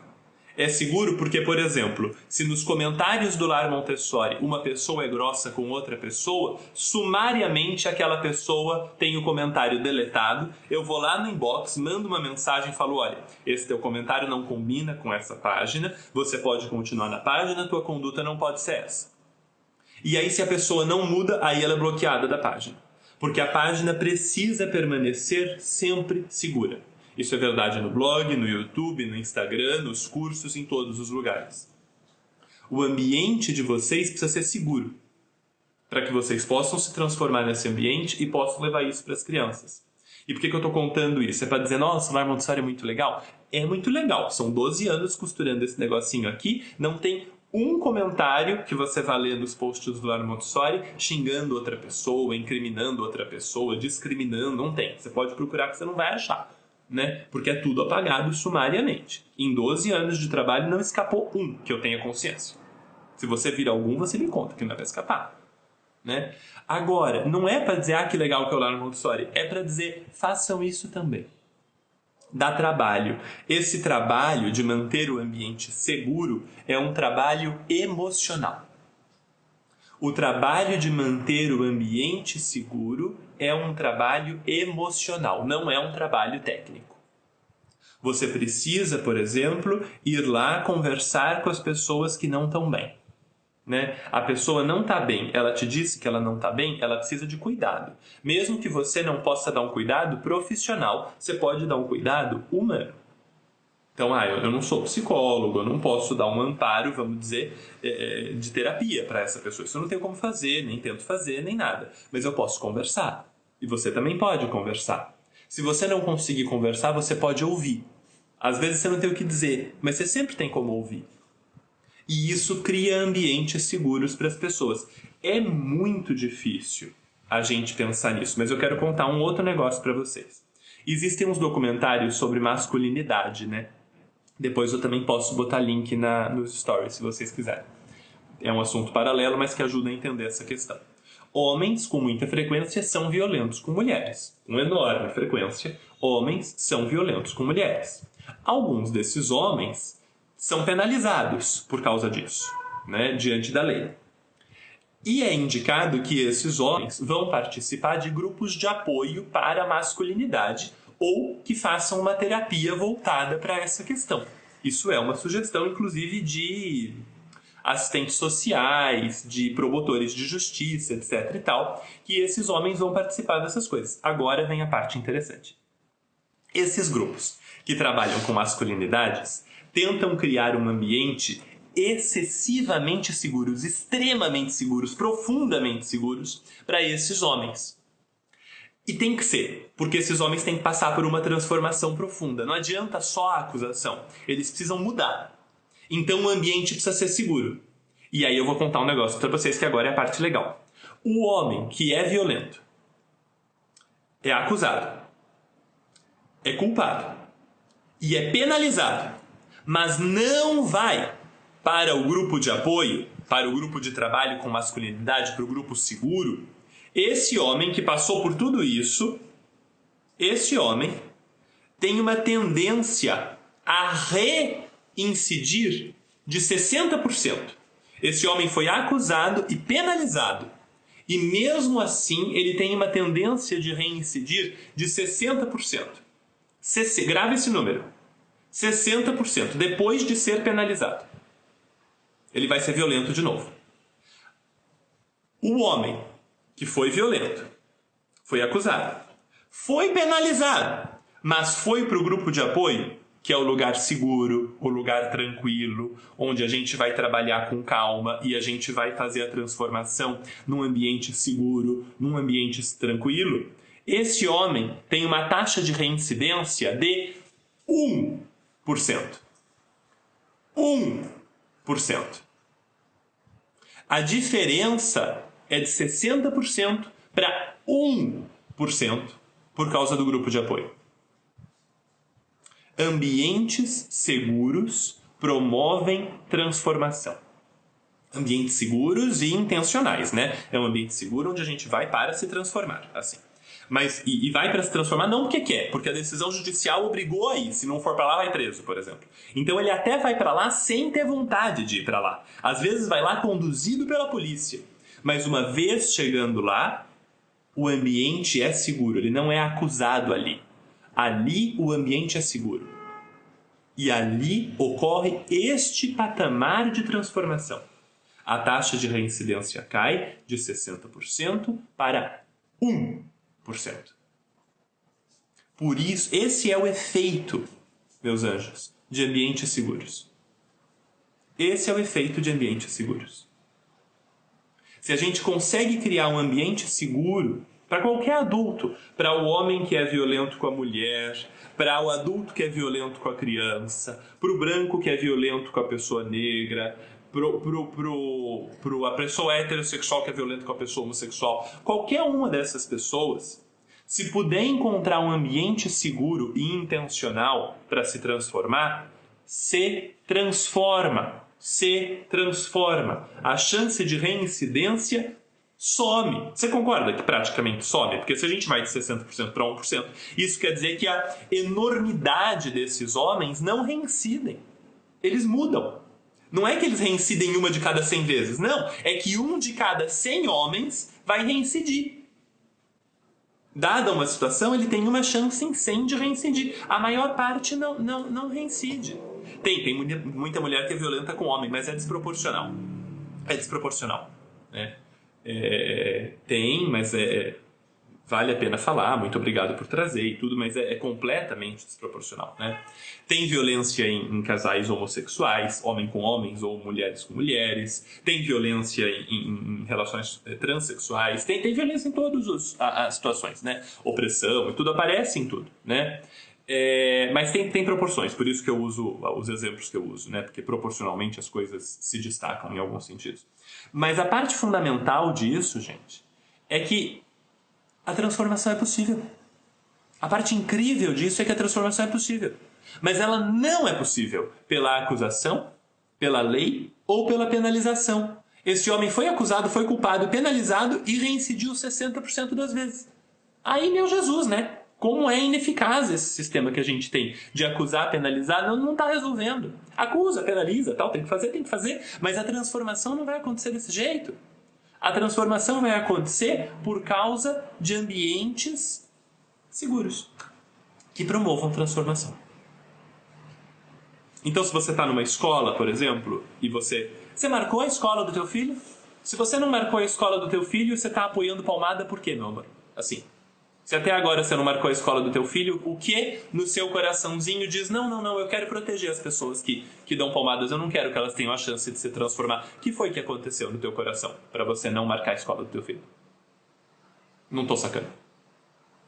É seguro porque, por exemplo, se nos comentários do Lar Montessori uma pessoa é grossa com outra pessoa, sumariamente aquela pessoa tem o comentário deletado, eu vou lá no inbox, mando uma mensagem e falo, olha, esse teu comentário não combina com essa página, você pode continuar na página, tua conduta não pode ser essa. E aí se a pessoa não muda, aí ela é bloqueada da página. Porque a página precisa permanecer sempre segura. Isso é verdade no blog, no YouTube, no Instagram, nos cursos, em todos os lugares. O ambiente de vocês precisa ser seguro, para que vocês possam se transformar nesse ambiente e possam levar isso para as crianças. E por que eu estou contando isso? É para dizer, nossa, o Lar Montessori é muito legal? É muito legal. São 12 anos costurando esse negocinho aqui, não tem um comentário que você vai ler nos posts do Lar Montessori xingando outra pessoa, incriminando outra pessoa, discriminando, não tem. Você pode procurar que você não vai achar. Né? Porque é tudo apagado sumariamente. Em 12 anos de trabalho não escapou um que eu tenha consciência. Se você vir algum, você me conta que não vai escapar. Né? Agora, não é para dizer, que legal que é o Lar Montessori, é para dizer, façam isso também. Dá trabalho. Esse trabalho de manter o ambiente seguro é um trabalho emocional. O trabalho de manter o ambiente seguro é um trabalho emocional, não é um trabalho técnico. Você precisa, por exemplo, ir lá conversar com as pessoas que não estão bem. Né? A pessoa não está bem, ela te disse que ela não está bem, ela precisa de cuidado. Mesmo que você não possa dar um cuidado profissional, você pode dar um cuidado humano. Então, eu não sou psicólogo, eu não posso dar um amparo, vamos dizer, de terapia para essa pessoa. Isso eu não tenho como fazer, nem tento fazer, nem nada. Mas eu posso conversar. E você também pode conversar. Se você não conseguir conversar, você pode ouvir. Às vezes você não tem o que dizer, mas você sempre tem como ouvir. E isso cria ambientes seguros para as pessoas. É muito difícil a gente pensar nisso, mas eu quero contar um outro negócio para vocês. Existem uns documentários sobre masculinidade, né? Depois eu também posso botar link nos stories, se vocês quiserem. É um assunto paralelo, mas que ajuda a entender essa questão. Homens, com muita frequência, são violentos com mulheres. Com enorme frequência, homens são violentos com mulheres. Alguns desses homens são penalizados por causa disso, né, diante da lei. E é indicado que esses homens vão participar de grupos de apoio para a masculinidade ou que façam uma terapia voltada para essa questão. Isso é uma sugestão, inclusive, de assistentes sociais, de promotores de justiça, etc. e tal, que esses homens vão participar dessas coisas. Agora vem a parte interessante. Esses grupos que trabalham com masculinidades tentam criar um ambiente excessivamente seguros, extremamente seguros, profundamente seguros para esses homens. E tem que ser, porque esses homens têm que passar por uma transformação profunda. Não adianta só a acusação, eles precisam mudar. Então o ambiente precisa ser seguro. E aí eu vou contar um negócio para vocês que agora é a parte legal. O homem que é violento é acusado, é culpado e é penalizado, mas não vai para o grupo de apoio, para o grupo de trabalho com masculinidade, para o grupo seguro. Esse homem que passou por tudo isso, esse homem tem uma tendência a reincidir de 60%. Esse homem foi acusado e penalizado. E mesmo assim, ele tem uma tendência de reincidir de 60%. Grave esse número. 60% depois de ser penalizado. Ele vai ser violento de novo. O homem que foi violento, foi acusado, foi penalizado, mas foi para o grupo de apoio, que é o lugar seguro, o lugar tranquilo, onde a gente vai trabalhar com calma e a gente vai fazer a transformação num ambiente seguro, num ambiente tranquilo. Esse homem tem uma taxa de reincidência de 1%. 1%. A diferença é de 60% para 1% por causa do grupo de apoio. Ambientes seguros promovem transformação. Ambientes seguros e intencionais, né? É um ambiente seguro onde a gente vai para se transformar, assim. E vai para se transformar não porque quer, porque a decisão judicial obrigou a ir. Se não for para lá, vai preso, por exemplo. Então ele até vai para lá sem ter vontade de ir para lá. Às vezes vai lá conduzido pela polícia. Mas uma vez chegando lá, o ambiente é seguro. Ele não é acusado ali. Ali o ambiente é seguro. E ali ocorre este patamar de transformação. A taxa de reincidência cai de 60% para 1%. Por isso, esse é o efeito, meus anjos, de ambientes seguros. Esse é o efeito de ambientes seguros. Se a gente consegue criar um ambiente seguro para qualquer adulto, para o homem que é violento com a mulher, para o adulto que é violento com a criança, para o branco que é violento com a pessoa negra, a pessoa heterossexual que é violenta com a pessoa homossexual, qualquer uma dessas pessoas, se puder encontrar um ambiente seguro e intencional para se transformar, se transforma. A chance de reincidência some. Você concorda que praticamente some? Porque se a gente vai de 60% para 1%, isso quer dizer que a enormidade desses homens não reincidem. Eles mudam. Não é que eles reincidem uma de cada 100 vezes. Não, é que um de cada 100 homens vai reincidir. Dada uma situação, ele tem uma chance em 100 de reincidir. A maior parte não reincide. Tem muita mulher que é violenta com homem, mas é desproporcional. Né? Tem, mas vale a pena falar, muito obrigado por trazer e tudo, mas é completamente desproporcional, né? Tem violência em casais homossexuais, homem com homens ou mulheres com mulheres, tem violência em relações transexuais, tem violência em todas as situações, né? Opressão e tudo, aparece em tudo, né? Mas tem proporções, por isso que eu uso os exemplos que eu uso, né? Porque proporcionalmente as coisas se destacam em alguns sentidos. Mas a parte fundamental disso, gente, é que a transformação é possível. A parte incrível disso é que a transformação é possível. Mas ela não é possível pela acusação, pela lei ou pela penalização. Este homem foi acusado, foi culpado, penalizado e reincidiu 60% das vezes. Aí, meu Jesus, né? Como é ineficaz esse sistema que a gente tem de acusar, penalizar, não está resolvendo. Acusa, penaliza, tal, tem que fazer, mas a transformação não vai acontecer desse jeito. A transformação vai acontecer por causa de ambientes seguros que promovam transformação. Então, se você está numa escola, por exemplo, e você marcou a escola do teu filho? Se você não marcou a escola do teu filho, você está apoiando palmada por quê, meu amor? Assim. Se até agora você não marcou a escola do teu filho, o que no seu coraçãozinho diz, não, eu quero proteger as pessoas que dão palmadas, eu não quero que elas tenham a chance de se transformar. O que foi que aconteceu no teu coração para você não marcar a escola do teu filho? Não tô sacando.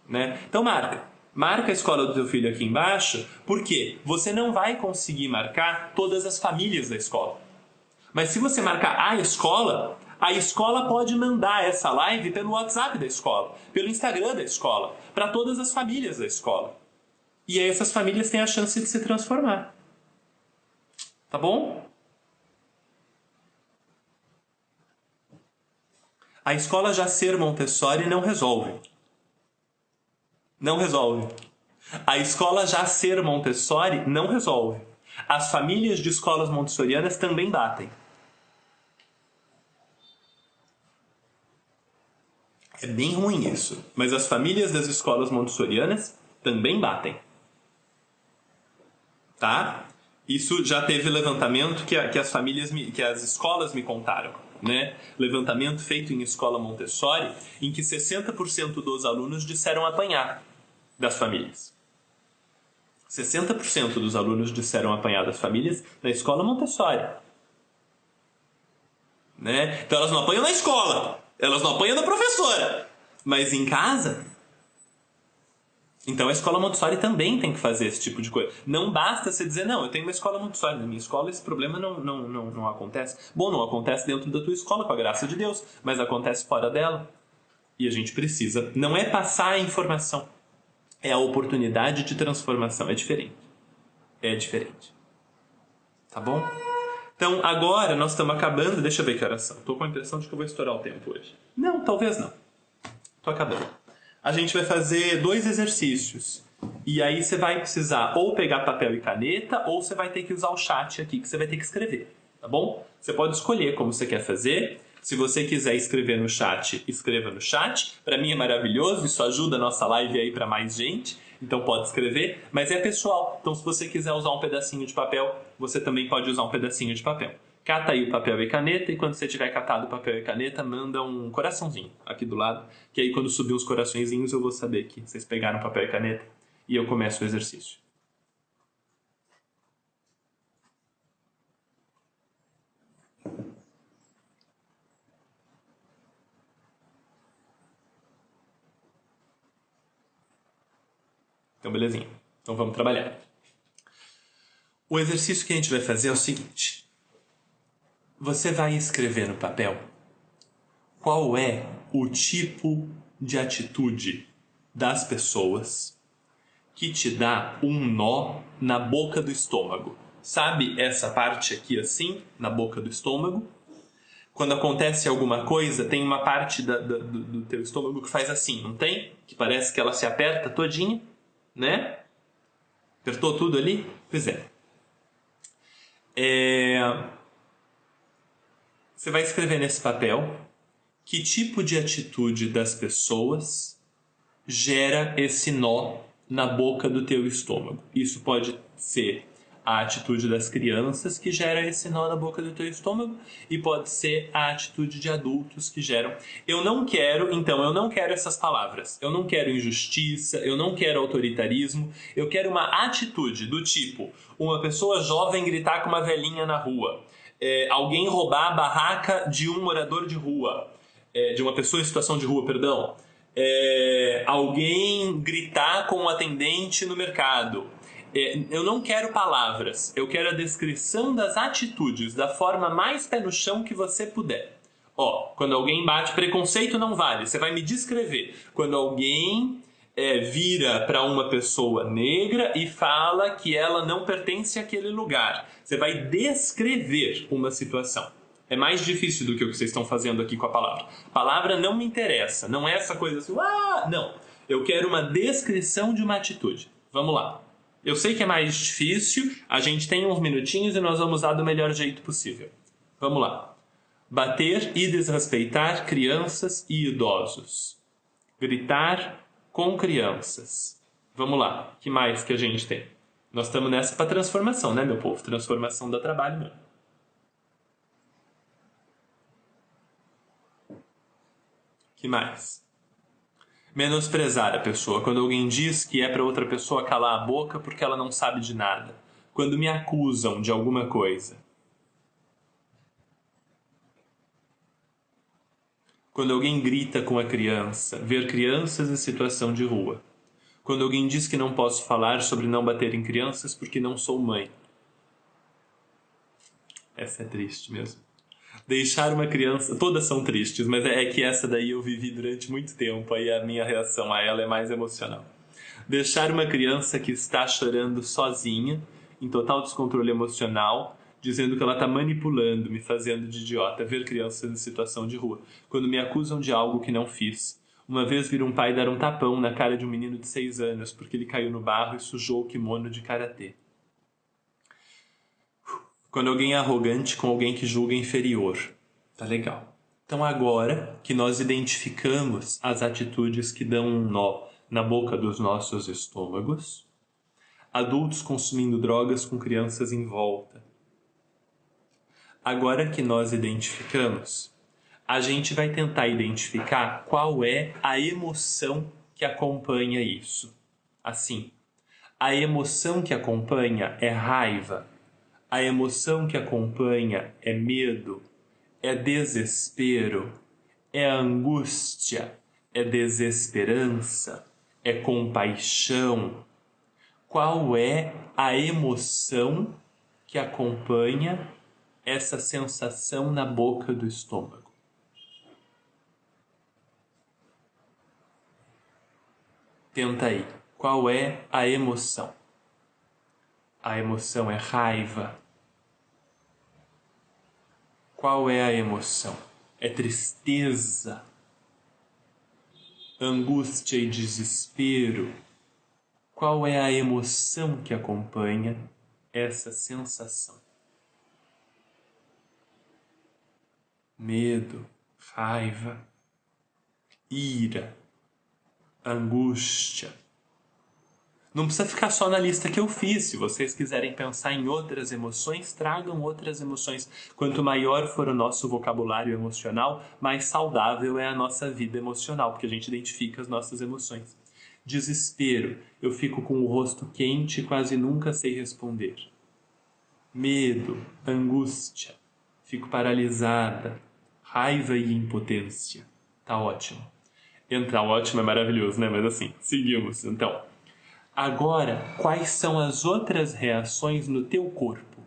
Né? Então marca a escola do teu filho aqui embaixo, porque você não vai conseguir marcar todas as famílias da escola. Mas se você marcar a escola pode mandar essa live pelo WhatsApp da escola, pelo Instagram da escola, para todas as famílias da escola. E aí essas famílias têm a chance de se transformar. Tá bom? A escola Jacer Montessori não resolve. Não resolve. A escola Jacer Montessori não resolve. As famílias de escolas montessorianas também batem. É bem ruim isso, mas as famílias das escolas montessorianas também batem. Tá? Isso já teve levantamento que as escolas me contaram, né? Levantamento feito em escola Montessori, em que 60% dos alunos disseram apanhar das famílias. 60% dos alunos disseram apanhar das famílias na escola Montessori. Né? Então elas não apanham na escola. Elas não apanham da professora, mas em casa. Então a escola Montessori também tem que fazer esse tipo de coisa. Não basta você dizer, não, eu tenho uma escola Montessori. Na minha escola esse problema não acontece. Bom, não acontece dentro da tua escola, com a graça de Deus, mas acontece fora dela. E a gente precisa. Não é passar a informação, é a oportunidade de transformação. É diferente. Tá bom? Então, agora nós estamos acabando. Deixa eu ver que horas são. Estou com a impressão de que eu vou estourar o tempo hoje. Não, talvez não. Estou acabando. a gente vai fazer 2 exercícios. E aí você vai precisar ou pegar papel e caneta, ou você vai ter que usar o chat aqui, que você vai ter que escrever, tá bom? Você pode escolher como você quer fazer. Se você quiser escrever no chat, escreva no chat. Para mim é maravilhoso, isso ajuda a nossa live aí para mais gente. Então pode escrever, mas é pessoal. Então se você quiser usar um pedacinho de papel, você também pode usar um pedacinho de papel. Cata aí o papel e caneta, e quando você tiver catado o papel e caneta, manda um coraçãozinho aqui do lado, que aí quando subir os coraçõezinhos eu vou saber que vocês pegaram papel e caneta e eu começo o exercício. Então, belezinha. Então vamos trabalhar. O exercício que a gente vai fazer é o seguinte. Você vai escrever no papel qual é o tipo de atitude das pessoas que te dá um nó na boca do estômago. Sabe essa parte aqui assim, na boca do estômago? Quando acontece alguma coisa, tem uma parte do teu estômago que faz assim, não tem? Que parece que ela se aperta todinha, né? Apertou tudo ali? Pois é. Você vai escrever nesse papel que tipo de atitude das pessoas gera esse nó na boca do teu estômago. Isso pode ser a atitude das crianças que gera esse nó na boca do teu estômago e pode ser a atitude de adultos que geram. Eu não quero essas palavras. Eu não quero injustiça, eu não quero autoritarismo, eu quero uma atitude do tipo uma pessoa jovem gritar com uma velhinha na rua, alguém roubar a barraca de um morador de rua, de uma pessoa em situação de rua, perdão, alguém gritar com um atendente no mercado. Eu não quero palavras, eu quero a descrição das atitudes, da forma mais pé no chão que você puder. Quando alguém bate, preconceito não vale, você vai me descrever. Quando alguém vira para uma pessoa negra e fala que ela não pertence àquele lugar, você vai descrever uma situação. É mais difícil do que o que vocês estão fazendo aqui com a palavra. Palavra não me interessa, não é essa coisa assim, não. Eu quero uma descrição de uma atitude. Vamos lá. Eu sei que é mais difícil, a gente tem uns minutinhos e nós vamos usar do melhor jeito possível. Vamos lá. Bater e desrespeitar crianças e idosos. Gritar com crianças. Vamos lá. Que mais que a gente tem? Nós estamos nessa para transformação, né, meu povo? Transformação dá trabalho mesmo. Que mais? Menosprezar a pessoa. Quando alguém diz que é para outra pessoa calar a boca porque ela não sabe de nada. Quando me acusam de alguma coisa. Quando alguém grita com a criança. Ver crianças em situação de rua. Quando alguém diz que não posso falar sobre não bater em crianças porque não sou mãe. Essa é triste mesmo. Deixar uma criança... Todas são tristes, mas é que essa daí eu vivi durante muito tempo, aí a minha reação a ela é mais emocional. Deixar uma criança que está chorando sozinha, em total descontrole emocional, dizendo que ela está manipulando, me fazendo de idiota. Ver crianças em situação de rua, quando me acusam de algo que não fiz. Uma vez vi um pai dar um tapão na cara de um menino de 6 anos, porque ele caiu no barro e sujou o kimono de karatê. Quando alguém é arrogante com alguém que julga inferior. Tá legal. Então agora que nós identificamos as atitudes que dão um nó na boca dos nossos estômagos, adultos consumindo drogas com crianças em volta. Agora que nós identificamos, a gente vai tentar identificar qual é a emoção que acompanha isso. Assim, a emoção que acompanha é raiva. A emoção que acompanha é medo, é desespero, é angústia, é desesperança, é compaixão. Qual é a emoção que acompanha essa sensação na boca do estômago? Tenta aí. Qual é a emoção? A emoção é raiva. Qual é a emoção? É tristeza. angústia e desespero. Qual é a emoção que acompanha essa sensação? Medo, raiva, ira, angústia. Não precisa ficar só na lista que eu fiz. Se vocês quiserem pensar em outras emoções, tragam outras emoções. Quanto maior for o nosso vocabulário emocional, mais saudável é a nossa vida emocional, porque a gente identifica as nossas emoções. Desespero. Eu fico com o rosto quente e quase nunca sei responder. Medo, angústia. Fico paralisada. Raiva e impotência. Tá ótimo. Entrar ótimo é maravilhoso, né? Mas assim, seguimos. Então, agora, quais são as outras reações no teu corpo?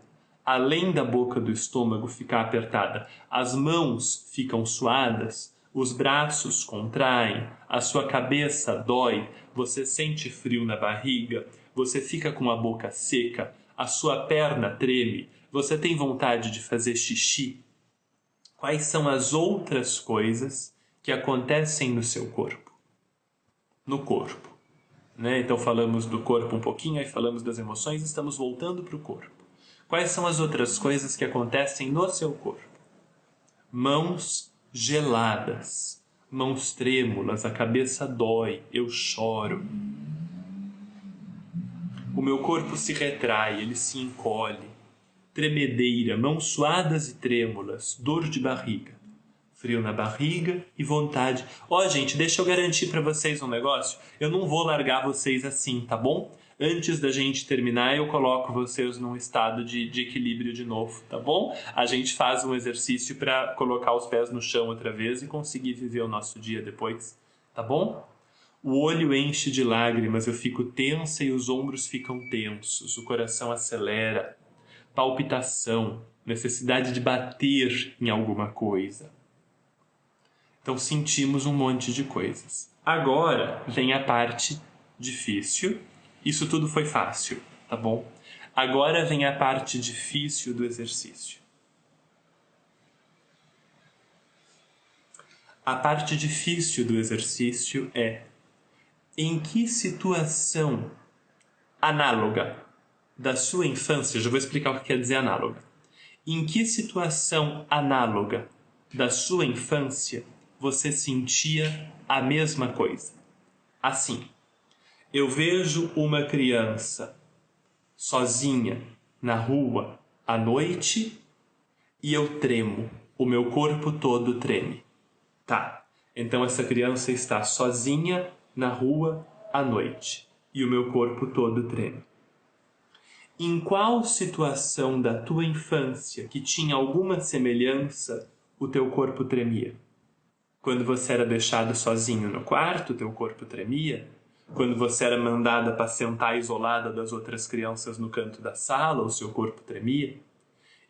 Além da boca do estômago ficar apertada, as mãos ficam suadas, os braços contraem, a sua cabeça dói, você sente frio na barriga, você fica com a boca seca, a sua perna treme, você tem vontade de fazer xixi. Quais são as outras coisas que acontecem no seu corpo? No corpo. Né? Então falamos do corpo um pouquinho, aí falamos das emoções, estamos voltando para o corpo. Quais são as outras coisas que acontecem no seu corpo? Mãos geladas, mãos trêmulas, a cabeça dói, eu choro. O meu corpo se retrai, ele se encolhe. Tremedeira, mãos suadas e trêmulas, dor de barriga. Frio na barriga e vontade. Gente, deixa eu garantir para vocês um negócio. Eu não vou largar vocês assim, tá bom? Antes da gente terminar, eu coloco vocês num estado de equilíbrio de novo, tá bom? A gente faz um exercício para colocar os pés no chão outra vez e conseguir viver o nosso dia depois, tá bom? O olho enche de lágrimas, eu fico tensa e os ombros ficam tensos, o coração acelera, palpitação, necessidade de bater em alguma coisa. Então sentimos um monte de coisas. Agora vem a parte difícil. Isso tudo foi fácil, tá bom? Agora vem a parte difícil do exercício. A parte difícil do exercício é: em que situação análoga da sua infância, já vou explicar o que quer dizer análoga. Em que situação análoga da sua infância você sentia a mesma coisa? Assim, eu vejo uma criança sozinha na rua à noite e eu tremo, o meu corpo todo treme. Tá, então essa criança está sozinha na rua à noite e o meu corpo todo treme. Em qual situação da tua infância que tinha alguma semelhança o teu corpo tremia? Quando você era deixado sozinho no quarto, teu corpo tremia? Quando você era mandada para sentar isolada das outras crianças no canto da sala, o seu corpo tremia?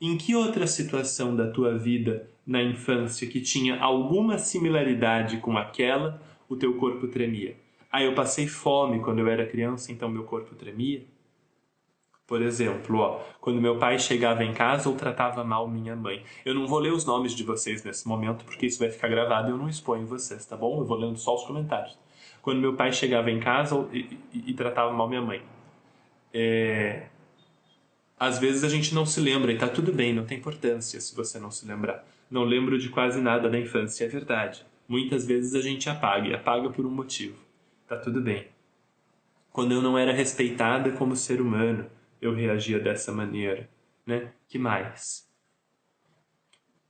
Em que outra situação da tua vida na infância que tinha alguma similaridade com aquela, o teu corpo tremia? Eu passei fome quando eu era criança, então meu corpo tremia? Por exemplo, quando meu pai chegava em casa ou tratava mal minha mãe. Eu não vou ler os nomes de vocês nesse momento, porque isso vai ficar gravado e eu não exponho vocês, tá bom? Eu vou lendo só os comentários. Quando meu pai chegava em casa e tratava mal minha mãe. Às vezes a gente não se lembra e tá tudo bem, não tem importância se você não se lembrar. Não lembro de quase nada da infância, é verdade. Muitas vezes a gente apaga, e apaga por um motivo. Tá tudo bem. Quando eu não era respeitada como ser humano, eu reagia dessa maneira, né? Que mais?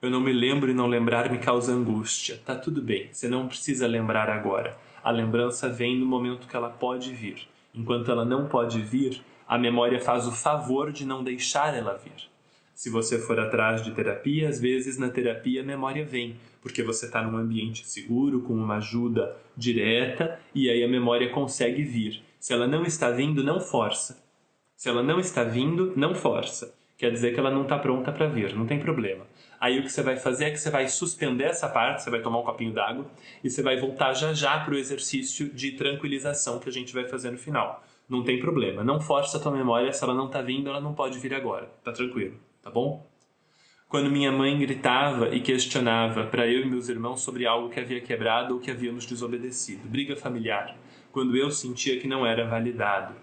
Eu não me lembro e não lembrar me causa angústia. Tá tudo bem, você não precisa lembrar agora. A lembrança vem no momento que ela pode vir. Enquanto ela não pode vir, a memória faz o favor de não deixar ela vir. Se você for atrás de terapia, às vezes na terapia a memória vem, porque você está num ambiente seguro, com uma ajuda direta, e aí a memória consegue vir. Se ela não está vindo, não força. Se ela não está vindo, não força. Quer dizer que ela não está pronta para vir, não tem problema. Aí o que você vai fazer é que você vai suspender essa parte, você vai tomar um copinho d'água e você vai voltar já para o exercício de tranquilização que a gente vai fazer no final. Não tem problema, não força a tua memória, se ela não está vindo, ela não pode vir agora, tá tranquilo, tá bom? quando minha mãe gritava e questionava para eu e meus irmãos sobre algo que havia quebrado ou que havíamos desobedecido. Briga familiar, quando eu sentia que não era validado.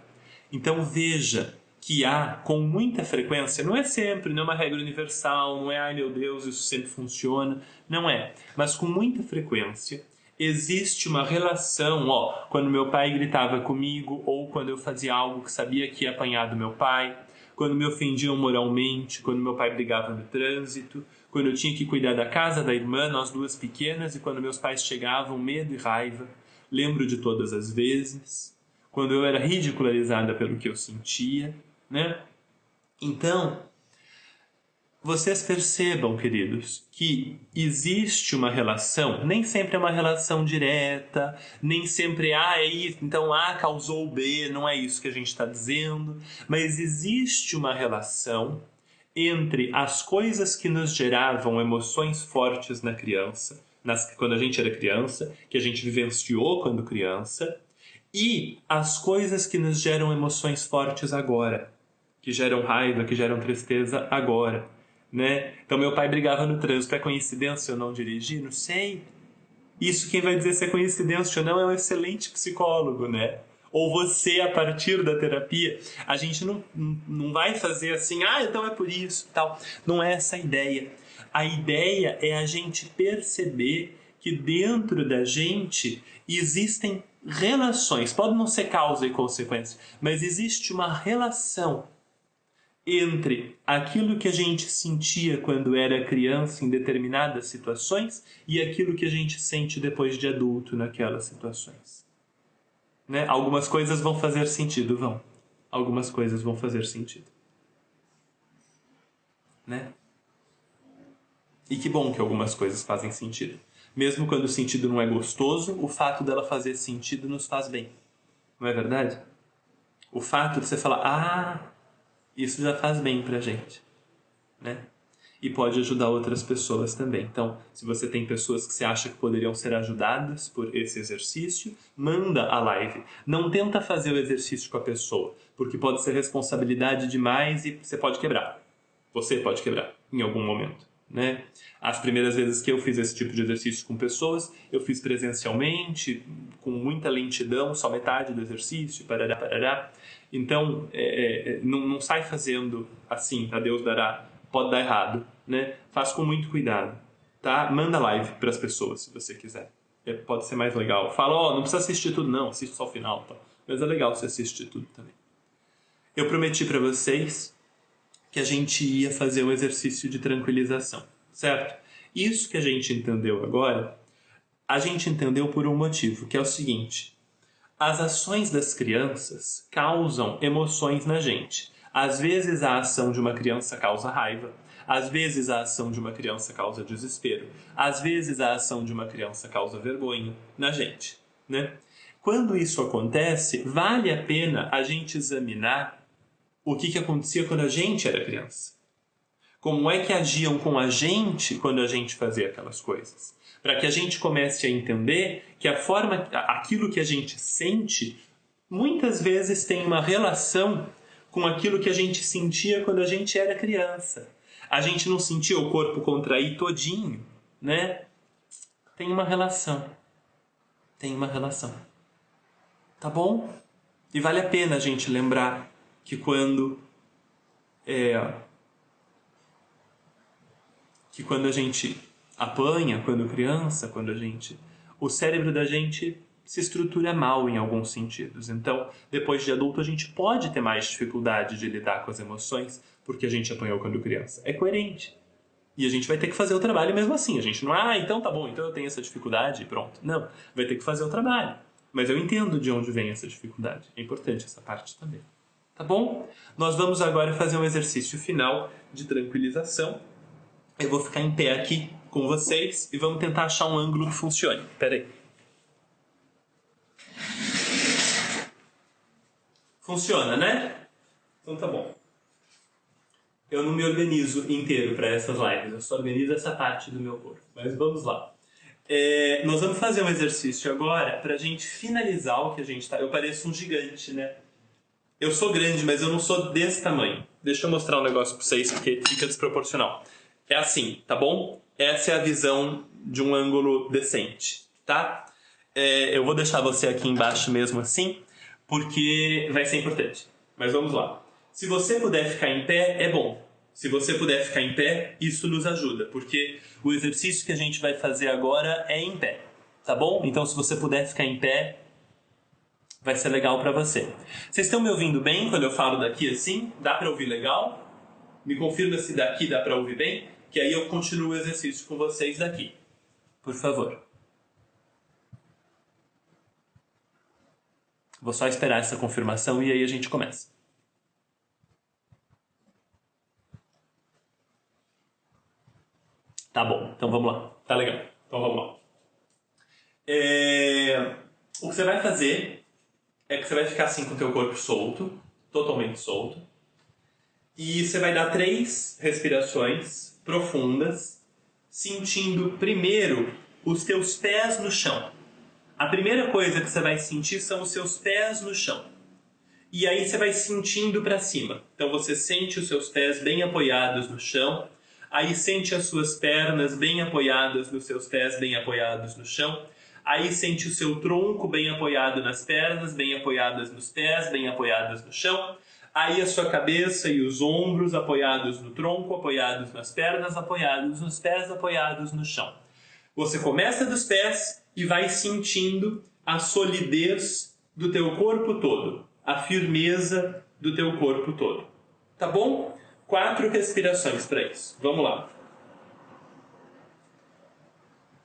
Então veja que há, com muita frequência, não é sempre, não é uma regra universal, não é, ai meu Deus, isso sempre funciona, não é. Mas com muita frequência existe uma relação, quando meu pai gritava comigo ou quando eu fazia algo que sabia que ia apanhar do meu pai, quando me ofendiam moralmente, quando meu pai brigava no trânsito, quando eu tinha que cuidar da casa da irmã, nós duas pequenas, e quando meus pais chegavam, medo e raiva. Lembro de todas as vezes, quando eu era ridicularizada pelo que eu sentia, né? Então, vocês percebam, queridos, que existe uma relação, nem sempre é uma relação direta, nem sempre é isso, então A causou B, não é isso que a gente está dizendo, mas existe uma relação entre as coisas que nos geravam emoções fortes na criança, quando a gente era criança, que a gente vivenciou quando criança, e as coisas que nos geram emoções fortes agora, que geram raiva, que geram tristeza agora. Né? Então meu pai brigava no trânsito. É coincidência eu não dirigir? Não sei. Isso quem vai dizer se é coincidência ou não é um excelente psicólogo, né? Ou você, a partir da terapia, a gente não vai fazer assim, então é por isso, tal. Não é essa a ideia. A ideia é a gente perceber que dentro da gente existem relações, pode não ser causa e consequência, mas existe uma relação entre aquilo que a gente sentia quando era criança em determinadas situações e aquilo que a gente sente depois de adulto naquelas situações. Né? Algumas coisas vão fazer sentido, vão. Algumas coisas vão fazer sentido. Né? E que bom que algumas coisas fazem sentido. Mesmo quando o sentido não é gostoso, o fato dela fazer sentido nos faz bem. Não é verdade? O fato de você falar, isso já faz bem pra gente, né? E pode ajudar outras pessoas também. Então, se você tem pessoas que você acha que poderiam ser ajudadas por esse exercício, manda a live. Não tenta fazer o exercício com a pessoa, porque pode ser responsabilidade demais e você pode quebrar. Você pode quebrar em algum momento, né? As primeiras vezes que eu fiz esse tipo de exercício com pessoas, eu fiz presencialmente, com muita lentidão, só metade do exercício, parará. Então, não sai fazendo assim, a Deus dará, pode dar errado, né? Faz com muito cuidado, tá? Manda live para as pessoas, se você quiser. Pode ser mais legal. Fala, não precisa assistir tudo não, assiste só o final, tá? Mas é legal você assistir tudo também. Eu prometi para vocês que a gente ia fazer um exercício de tranquilização, certo? Isso que a gente entendeu agora, a gente entendeu por um motivo, que é o seguinte: as ações das crianças causam emoções na gente. Às vezes a ação de uma criança causa raiva, às vezes a ação de uma criança causa desespero, às vezes a ação de uma criança causa vergonha na gente, né? Quando isso acontece, vale a pena a gente examinar o que acontecia quando a gente era criança. Como é que agiam com a gente quando a gente fazia aquelas coisas? Para que a gente comece a entender que aquilo que a gente sente, muitas vezes tem uma relação com aquilo que a gente sentia quando a gente era criança. A gente não sentia o corpo contrair todinho, né? Tem uma relação. Tá bom? E vale a pena a gente lembrar que quando a gente apanha, quando criança, o cérebro da gente se estrutura mal em alguns sentidos. Então, depois de adulto, a gente pode ter mais dificuldade de lidar com as emoções porque a gente apanhou quando criança. É coerente. E a gente vai ter que fazer o trabalho mesmo assim. A gente não, então tá bom, então eu tenho essa dificuldade e pronto. Não, vai ter que fazer o trabalho. Mas eu entendo de onde vem essa dificuldade. É importante essa parte também. Tá bom? Nós vamos agora fazer um exercício final de tranquilização. Eu vou ficar em pé aqui com vocês e vamos tentar achar um ângulo que funcione. Espera aí. Funciona, né? Então tá bom. Eu não me organizo inteiro para essas lives, eu só organizo essa parte do meu corpo. Mas vamos lá. Nós vamos fazer um exercício agora para a gente finalizar o que a gente está... Eu pareço um gigante, né? Eu sou grande, mas eu não sou desse tamanho. Deixa eu mostrar um negócio para vocês, porque fica desproporcional. é assim, tá bom? Essa é a visão de um ângulo decente, tá? Eu vou deixar você aqui embaixo mesmo assim, porque vai ser importante. Mas vamos lá. Se você puder ficar em pé, é bom. Se você puder ficar em pé, isso nos ajuda, porque o exercício que a gente vai fazer agora é em pé, tá bom? Então, se você puder ficar em pé, vai ser legal pra você. Vocês estão me ouvindo bem quando eu falo daqui assim? Dá pra ouvir legal? Me confirma se daqui dá pra ouvir bem, que aí eu continuo o exercício com vocês daqui. Por favor. Vou só esperar essa confirmação e aí a gente começa. Tá bom, então vamos lá. Tá legal. Então vamos lá. O que você vai fazer é que você vai ficar assim com o teu corpo solto, totalmente solto. E você vai dar 3 respirações profundas, sentindo primeiro os teus pés no chão. A primeira coisa que você vai sentir são os seus pés no chão. E aí você vai sentindo para cima. Então você sente os seus pés bem apoiados no chão. Aí sente as suas pernas bem apoiadas nos seus pés, bem apoiados no chão. Aí sente o seu tronco bem apoiado nas pernas, bem apoiadas nos pés, bem apoiadas no chão. Aí a sua cabeça e os ombros apoiados no tronco, apoiados nas pernas, apoiados nos pés, apoiados no chão. Você começa dos pés e vai sentindo a solidez do teu corpo todo, a firmeza do teu corpo todo. Tá bom? 4 respirações para isso. Vamos lá.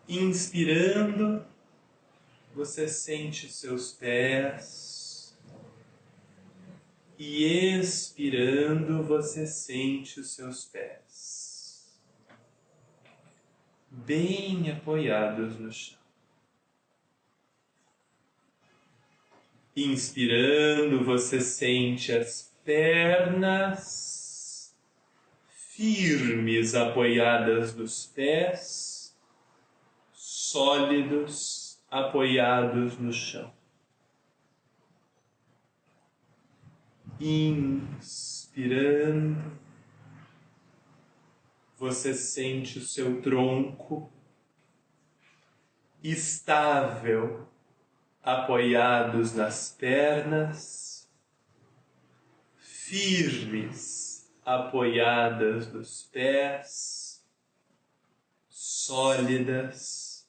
Inspirando, você sente os seus pés. E expirando, você sente os seus pés. Bem apoiados no chão. Inspirando, você sente as pernas firmes apoiadas nos pés, sólidos apoiados no chão. Inspirando, você sente o seu tronco estável, apoiados nas pernas, firmes, apoiadas nos pés, sólidas,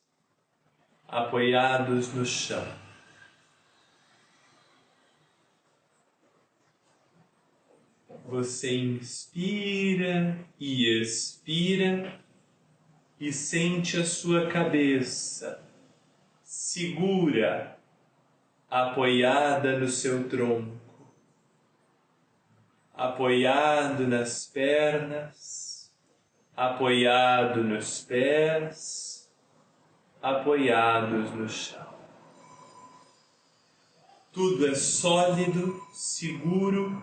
apoiados no chão. Você inspira e expira e sente a sua cabeça segura, apoiada no seu tronco, apoiado nas pernas, apoiado nos pés, apoiados no chão. Tudo é sólido, seguro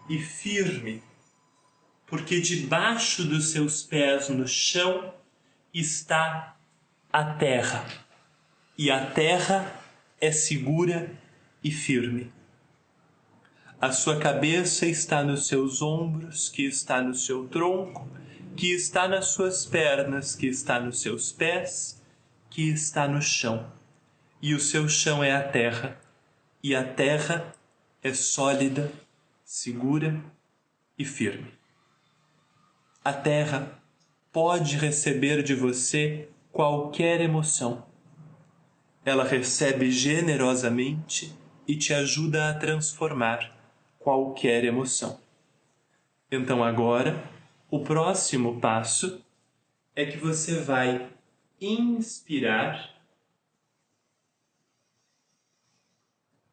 e firme, porque debaixo dos seus pés no chão está a terra, e a terra é segura e firme. A sua cabeça está nos seus ombros, que está no seu tronco, que está nas suas pernas, que está nos seus pés, que está no chão. E o seu chão é a terra, e a terra é sólida, segura e firme. A terra pode receber de você qualquer emoção. Ela recebe generosamente e te ajuda a transformar qualquer emoção. Então agora, o próximo passo é que você vai inspirar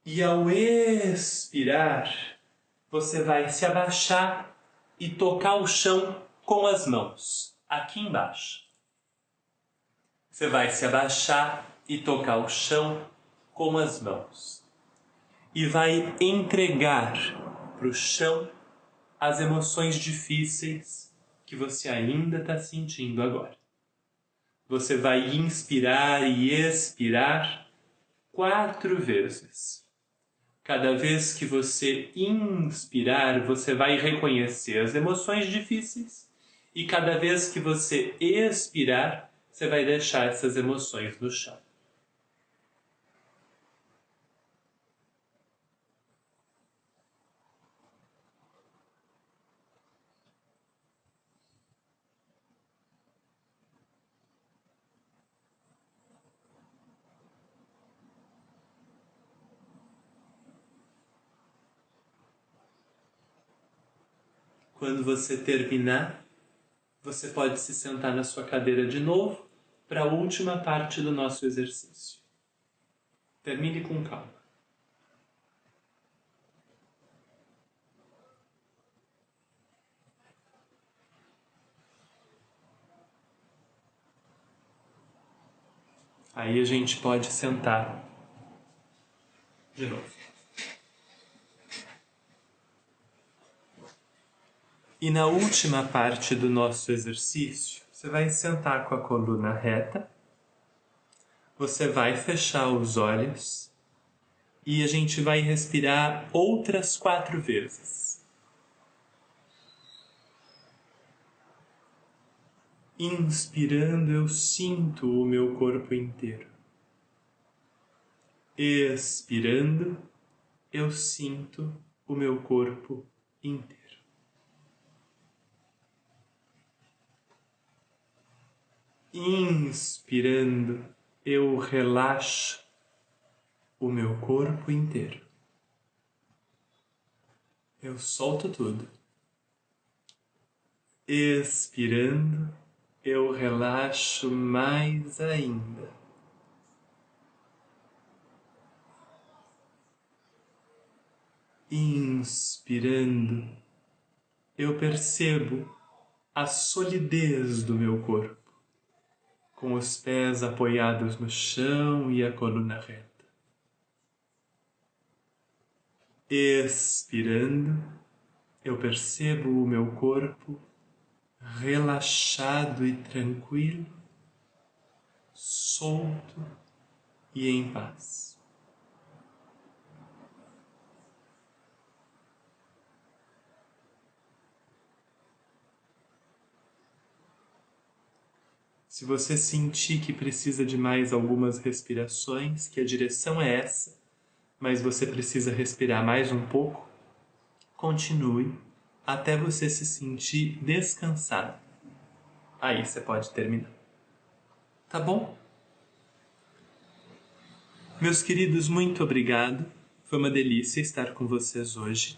e ao expirar, você vai se abaixar e tocar o chão com as mãos, aqui embaixo. Você vai se abaixar e tocar o chão com as mãos. E vai entregar para o chão as emoções difíceis que você ainda está sentindo agora. Você vai inspirar e expirar 4 vezes. Cada vez que você inspirar, você vai reconhecer as emoções difíceis E cada vez que você expirar, você vai deixar essas emoções no chão. Quando você terminar, você pode se sentar na sua cadeira de novo para a última parte do nosso exercício. Termine com calma. Aí a gente pode sentar de novo. E na última parte do nosso exercício, você vai sentar com a coluna reta, você vai fechar os olhos e a gente vai respirar outras 4 vezes. Inspirando, eu sinto o meu corpo inteiro. Expirando, eu sinto o meu corpo inteiro. Inspirando, eu relaxo o meu corpo inteiro. Eu solto tudo. Expirando, eu relaxo mais ainda. Inspirando, eu percebo a solidez do meu corpo, com os pés apoiados no chão e a coluna reta. Expirando, eu percebo o meu corpo relaxado e tranquilo, solto e em paz. Se você sentir que precisa de mais algumas respirações, que a direção é essa, mas você precisa respirar mais um pouco, continue até você se sentir descansado. Aí você pode terminar. Tá bom? Meus queridos, muito obrigado. Foi uma delícia estar com vocês hoje.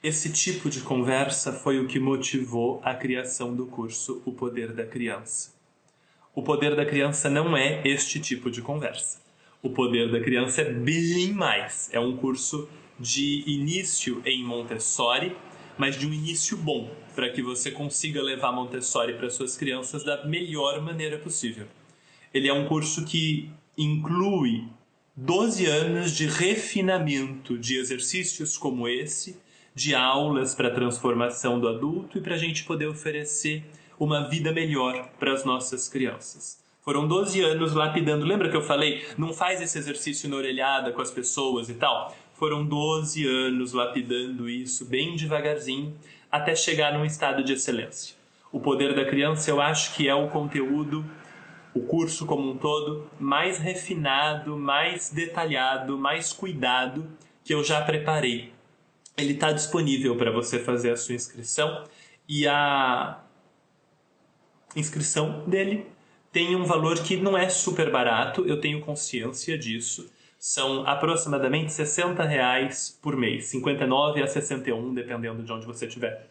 Esse tipo de conversa foi o que motivou a criação do curso O Poder da Criança. O Poder da Criança não é este tipo de conversa. O Poder da Criança é bem mais. É um curso de início em Montessori, mas de um início bom, para que você consiga levar Montessori para suas crianças da melhor maneira possível. Ele é um curso que inclui 12 anos de refinamento de exercícios como esse, de aulas para a transformação do adulto e para a gente poder oferecer uma vida melhor para as nossas crianças. Foram 12 anos lapidando. Lembra que eu falei, não faz esse exercício na orelhada com as pessoas e tal? Foram 12 anos lapidando isso bem devagarzinho até chegar num estado de excelência. O Poder da Criança, eu acho que é o conteúdo, o curso como um todo, mais refinado, mais detalhado, mais cuidado que eu já preparei. Ele está disponível para você fazer a sua inscrição e a inscrição dele tem um valor que não é super barato, eu tenho consciência disso. São aproximadamente R$60 por mês, 59 a 61, dependendo de onde você estiver.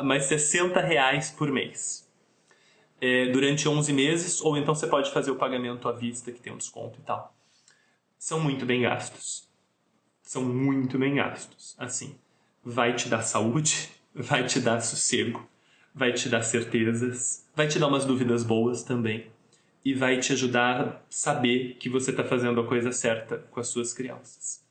Mas R$60 por mês. Durante 11 meses, ou então você pode fazer o pagamento à vista, que tem um desconto e tal. São muito bem gastos. São muito bem gastos. Assim, vai te dar saúde, vai te dar sossego, vai te dar certezas, vai te dar umas dúvidas boas também e vai te ajudar a saber que você está fazendo a coisa certa com as suas crianças.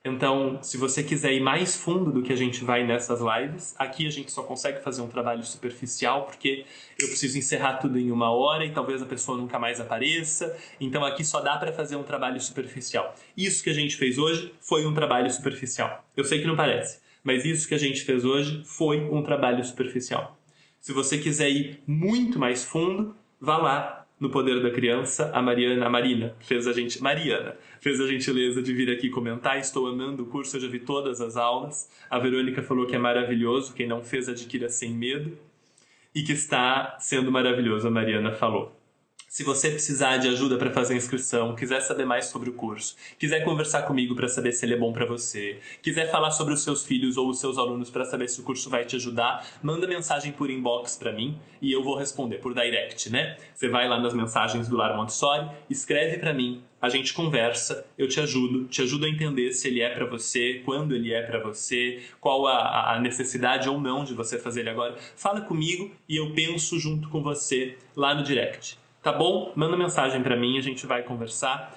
Então, se você quiser ir mais fundo do que a gente vai nessas lives, aqui a gente só consegue fazer um trabalho superficial porque eu preciso encerrar tudo em 1 hora e talvez a pessoa nunca mais apareça. Então aqui só dá para fazer um trabalho superficial. Isso que a gente fez hoje foi um trabalho superficial. Eu sei que não parece, mas isso que a gente fez hoje foi um trabalho superficial. Se você quiser ir muito mais fundo, vá lá no Poder da Criança. A Marina fez a gentileza de vir aqui comentar. Estou amando o curso, eu já vi todas as aulas. A Verônica falou que é maravilhoso, quem não fez adquira sem medo. E que está sendo maravilhoso, a Mariana falou. Se você precisar de ajuda para fazer a inscrição, quiser saber mais sobre o curso, quiser conversar comigo para saber se ele é bom para você, quiser falar sobre os seus filhos ou os seus alunos para saber se o curso vai te ajudar, manda mensagem por inbox para mim e eu vou responder por direct, né? Você vai lá nas mensagens do Lar Montessori, escreve para mim, a gente conversa, eu te ajudo a entender se ele é para você, quando ele é para você, qual a necessidade ou não de você fazer ele agora. Fala comigo e eu penso junto com você lá no direct. Tá bom? Manda mensagem pra mim, a gente vai conversar.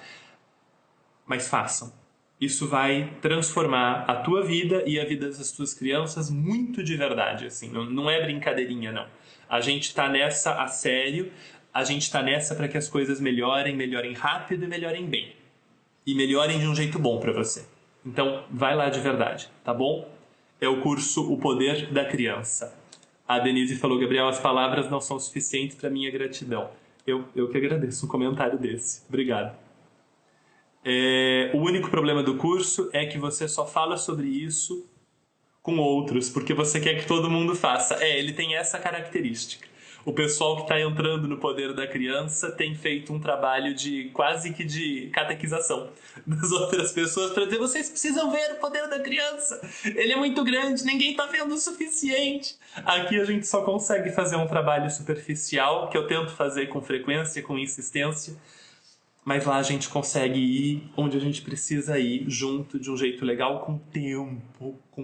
Mas façam. Isso vai transformar a tua vida e a vida das tuas crianças muito de verdade, assim. Não é brincadeirinha, não. A gente tá nessa a sério, a gente tá nessa para que as coisas melhorem rápido e melhorem bem. E melhorem de um jeito bom pra você. Então, vai lá de verdade, tá bom? É o curso O Poder da Criança. A Denise falou, Gabriel, as palavras não são suficientes pra minha gratidão. Eu que agradeço um comentário desse. Obrigado. O único problema do curso é que você só fala sobre isso com outros, porque você quer que todo mundo faça. Ele tem essa característica. O pessoal que está entrando no Poder da Criança tem feito um trabalho de quase que de catequização das outras pessoas para dizer, vocês precisam ver o Poder da Criança. Ele é muito grande, ninguém está vendo o suficiente. Aqui a gente só consegue fazer um trabalho superficial, que eu tento fazer com frequência, com insistência, mas lá a gente consegue ir onde a gente precisa ir, junto, de um jeito legal, com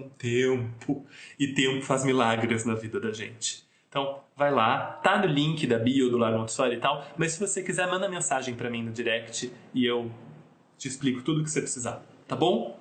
tempo. E tempo faz milagres na vida da gente. Então, vai lá, tá no link da bio do Lar Montessori e tal, mas se você quiser, manda mensagem pra mim no direct e eu te explico tudo o que você precisar, tá bom?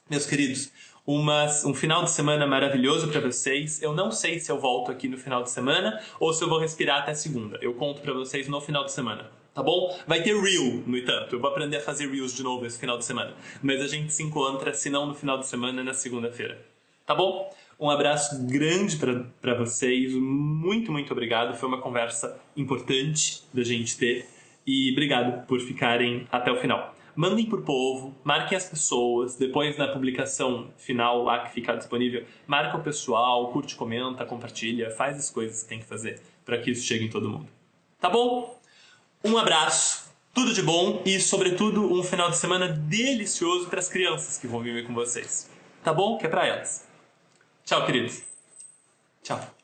Meus queridos, um final de semana maravilhoso pra vocês. Eu não sei se eu volto aqui no final de semana ou se eu vou respirar até segunda. Eu conto pra vocês no final de semana, tá bom? Vai ter Reel, no entanto. Eu vou aprender a fazer Reels de novo esse final de semana. Mas a gente se encontra, se não no final de semana, na segunda-feira. Tá bom? Um abraço grande para vocês, muito obrigado, foi uma conversa importante da gente ter e obrigado por ficarem até o final. Mandem pro povo, marquem as pessoas, depois na publicação final lá que fica disponível, marca o pessoal, curte, comenta, compartilha, faz as coisas que tem que fazer para que isso chegue em todo mundo. Tá bom? Um abraço, tudo de bom e sobretudo um final de semana delicioso para as crianças que vão viver com vocês. Tá bom? Que é para elas. Tchau, queridos. Tchau.